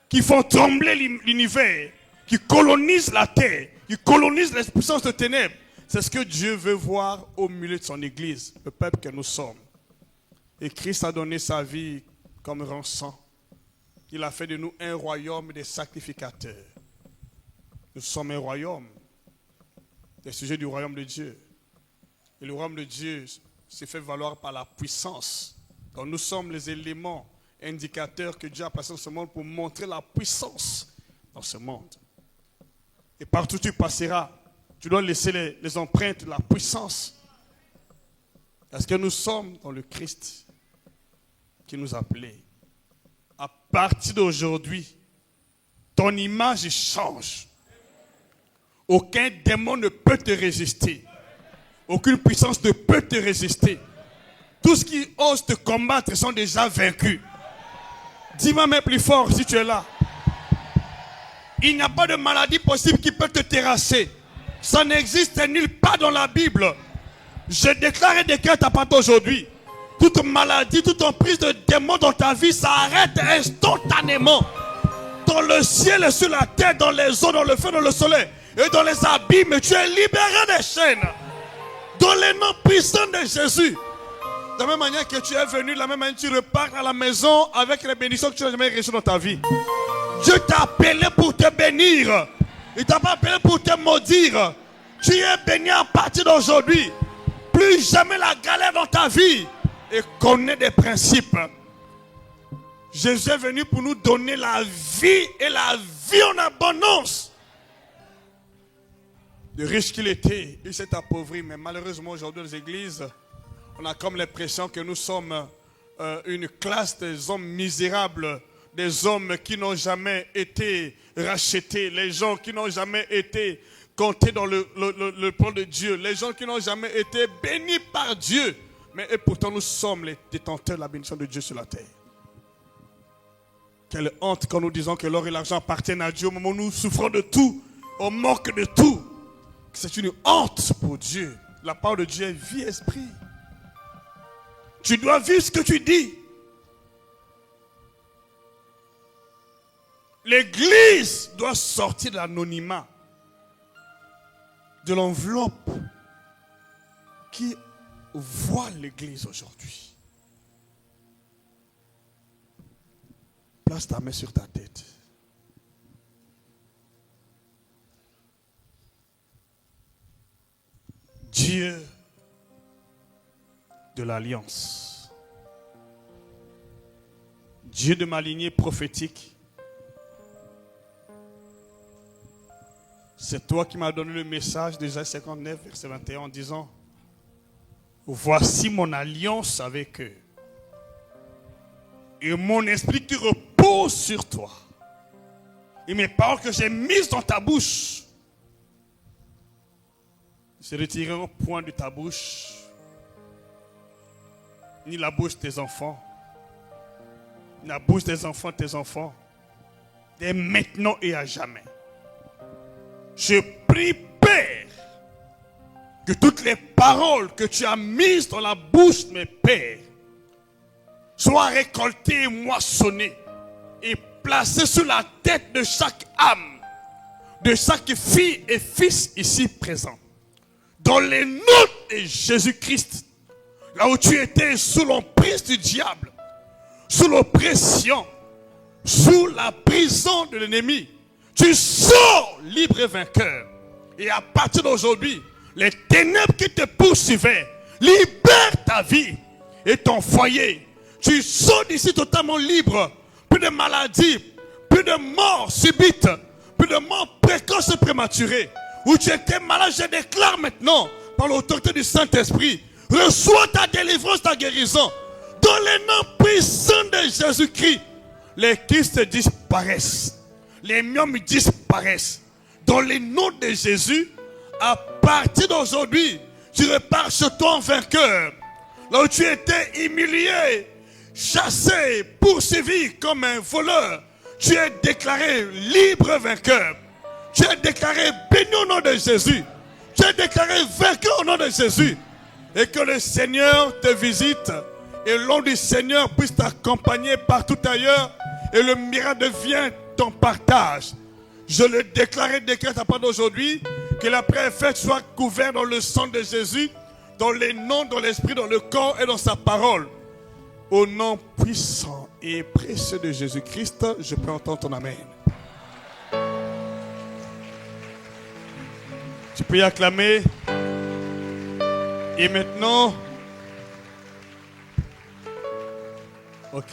qui font trembler l'univers, qui colonisent la terre, qui colonisent les puissances de ténèbres. C'est ce que Dieu veut voir au milieu de son Église, le peuple que nous sommes. Et Christ a donné sa vie comme rançon. Il a fait de nous un royaume des sacrificateurs. Nous sommes un royaume, des sujets du royaume de Dieu. Et le royaume de Dieu s'est fait valoir par la puissance. Donc nous sommes les éléments indicateurs que Dieu a placés dans ce monde pour montrer la puissance dans ce monde. Et partout où tu passeras, tu dois laisser les empreintes de la puissance. Parce que nous sommes dans le Christ qui nous a appelés. À partir d'aujourd'hui, ton image change. Aucun démon ne peut te résister. Aucune puissance ne peut te résister. Tous ceux qui osent te combattre sont déjà vaincus. Dis-moi même plus fort si tu es là. Il n'y a pas de maladie possible qui peut te terrasser. Ça n'existe nulle part dans la Bible. Je déclare et décrète à partir d'aujourd'hui toute maladie, toute emprise de démons dans ta vie s'arrête instantanément. Dans le ciel et sur la terre, dans les eaux, dans le feu, dans le soleil et dans les abîmes, tu es libéré des chaînes. Dans les noms puissants de Jésus. De la même manière que tu es venu, de la même manière tu repars à la maison avec les bénédictions que tu n'as jamais reçues dans ta vie. Dieu t'a appelé pour te bénir. Il ne t'a pas appelé pour te maudire. Tu es béni à partir d'aujourd'hui. Plus jamais la galère dans ta vie. Et connais des principes. Jésus est venu pour nous donner la vie et la vie en abondance. De riche qu'il était, il s'est appauvri. Mais malheureusement aujourd'hui dans les églises, on a comme l'impression que nous sommes une classe des hommes misérables, des hommes qui n'ont jamais été rachetés, les gens qui n'ont jamais été comptés dans le plan de Dieu, les gens qui n'ont jamais été bénis par Dieu. Mais et pourtant nous sommes les détenteurs de la bénédiction de Dieu sur la terre. Quelle honte quand nous disons que l'or et l'argent appartiennent à Dieu au moment où nous souffrons de tout, on manque de tout. C'est une honte pour Dieu. La parole de Dieu est vie, esprit. Tu dois vivre ce que tu dis. L'église doit sortir de l'anonymat, de l'enveloppe qui voile l'église aujourd'hui. Place ta main sur ta tête. Dieu de l'alliance, Dieu de ma lignée prophétique, c'est toi qui m'as donné le message d'Ésaïe 59, verset 21, en disant: voici mon alliance avec eux et mon esprit qui repose sur toi et mes paroles que j'ai mises dans ta bouche se retireront point de ta bouche, ni la bouche de tes enfants, ni la bouche des enfants de tes enfants, dès maintenant et à jamais. Je prie, Père, que toutes les paroles que tu as mises dans la bouche de mes pères soient récoltées et moissonnées et placées sur la tête de chaque âme, de chaque fille et fils ici présent. Dans les noms de Jésus-Christ, là où tu étais sous l'emprise du diable, sous l'oppression, sous la prison de l'ennemi, tu sors libre et vainqueur. Et à partir d'aujourd'hui, les ténèbres qui te poursuivaient, libère ta vie et ton foyer. Tu sors d'ici totalement libre. Plus de maladies, plus de morts subites, plus de morts précoces et prématurées. Où tu étais malade, je déclare maintenant, par l'autorité du Saint-Esprit, reçois ta délivrance, ta guérison. Dans les noms puissants de Jésus-Christ, les kystes disparaissent. Les myomes disparaissent. Dans les noms de Jésus, à partir d'aujourd'hui, tu repars sur toi en vainqueur. Là où tu étais humilié, chassé, poursuivi comme un voleur, tu es déclaré libre vainqueur. Tu es déclaré béni au nom de Jésus. Tu es déclaré vainqueur au nom de Jésus. Et que le Seigneur te visite et le nom du Seigneur puisse t'accompagner partout ailleurs et le miracle devient ton partage. Je le déclare et décrète à partir d'aujourd'hui que la prière faite soit couverte dans le sang de Jésus, dans les noms, dans l'esprit, dans le corps et dans sa parole. Au nom puissant et précieux de Jésus-Christ, je peux entendre ton amen. Tu peux y acclamer. Et maintenant, ok.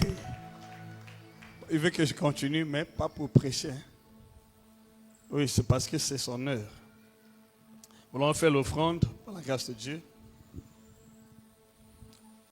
Il veut que je continue, mais pas pour prêcher. Oui, c'est parce que c'est son heure. Nous allons faire l'offrande par la grâce de Dieu.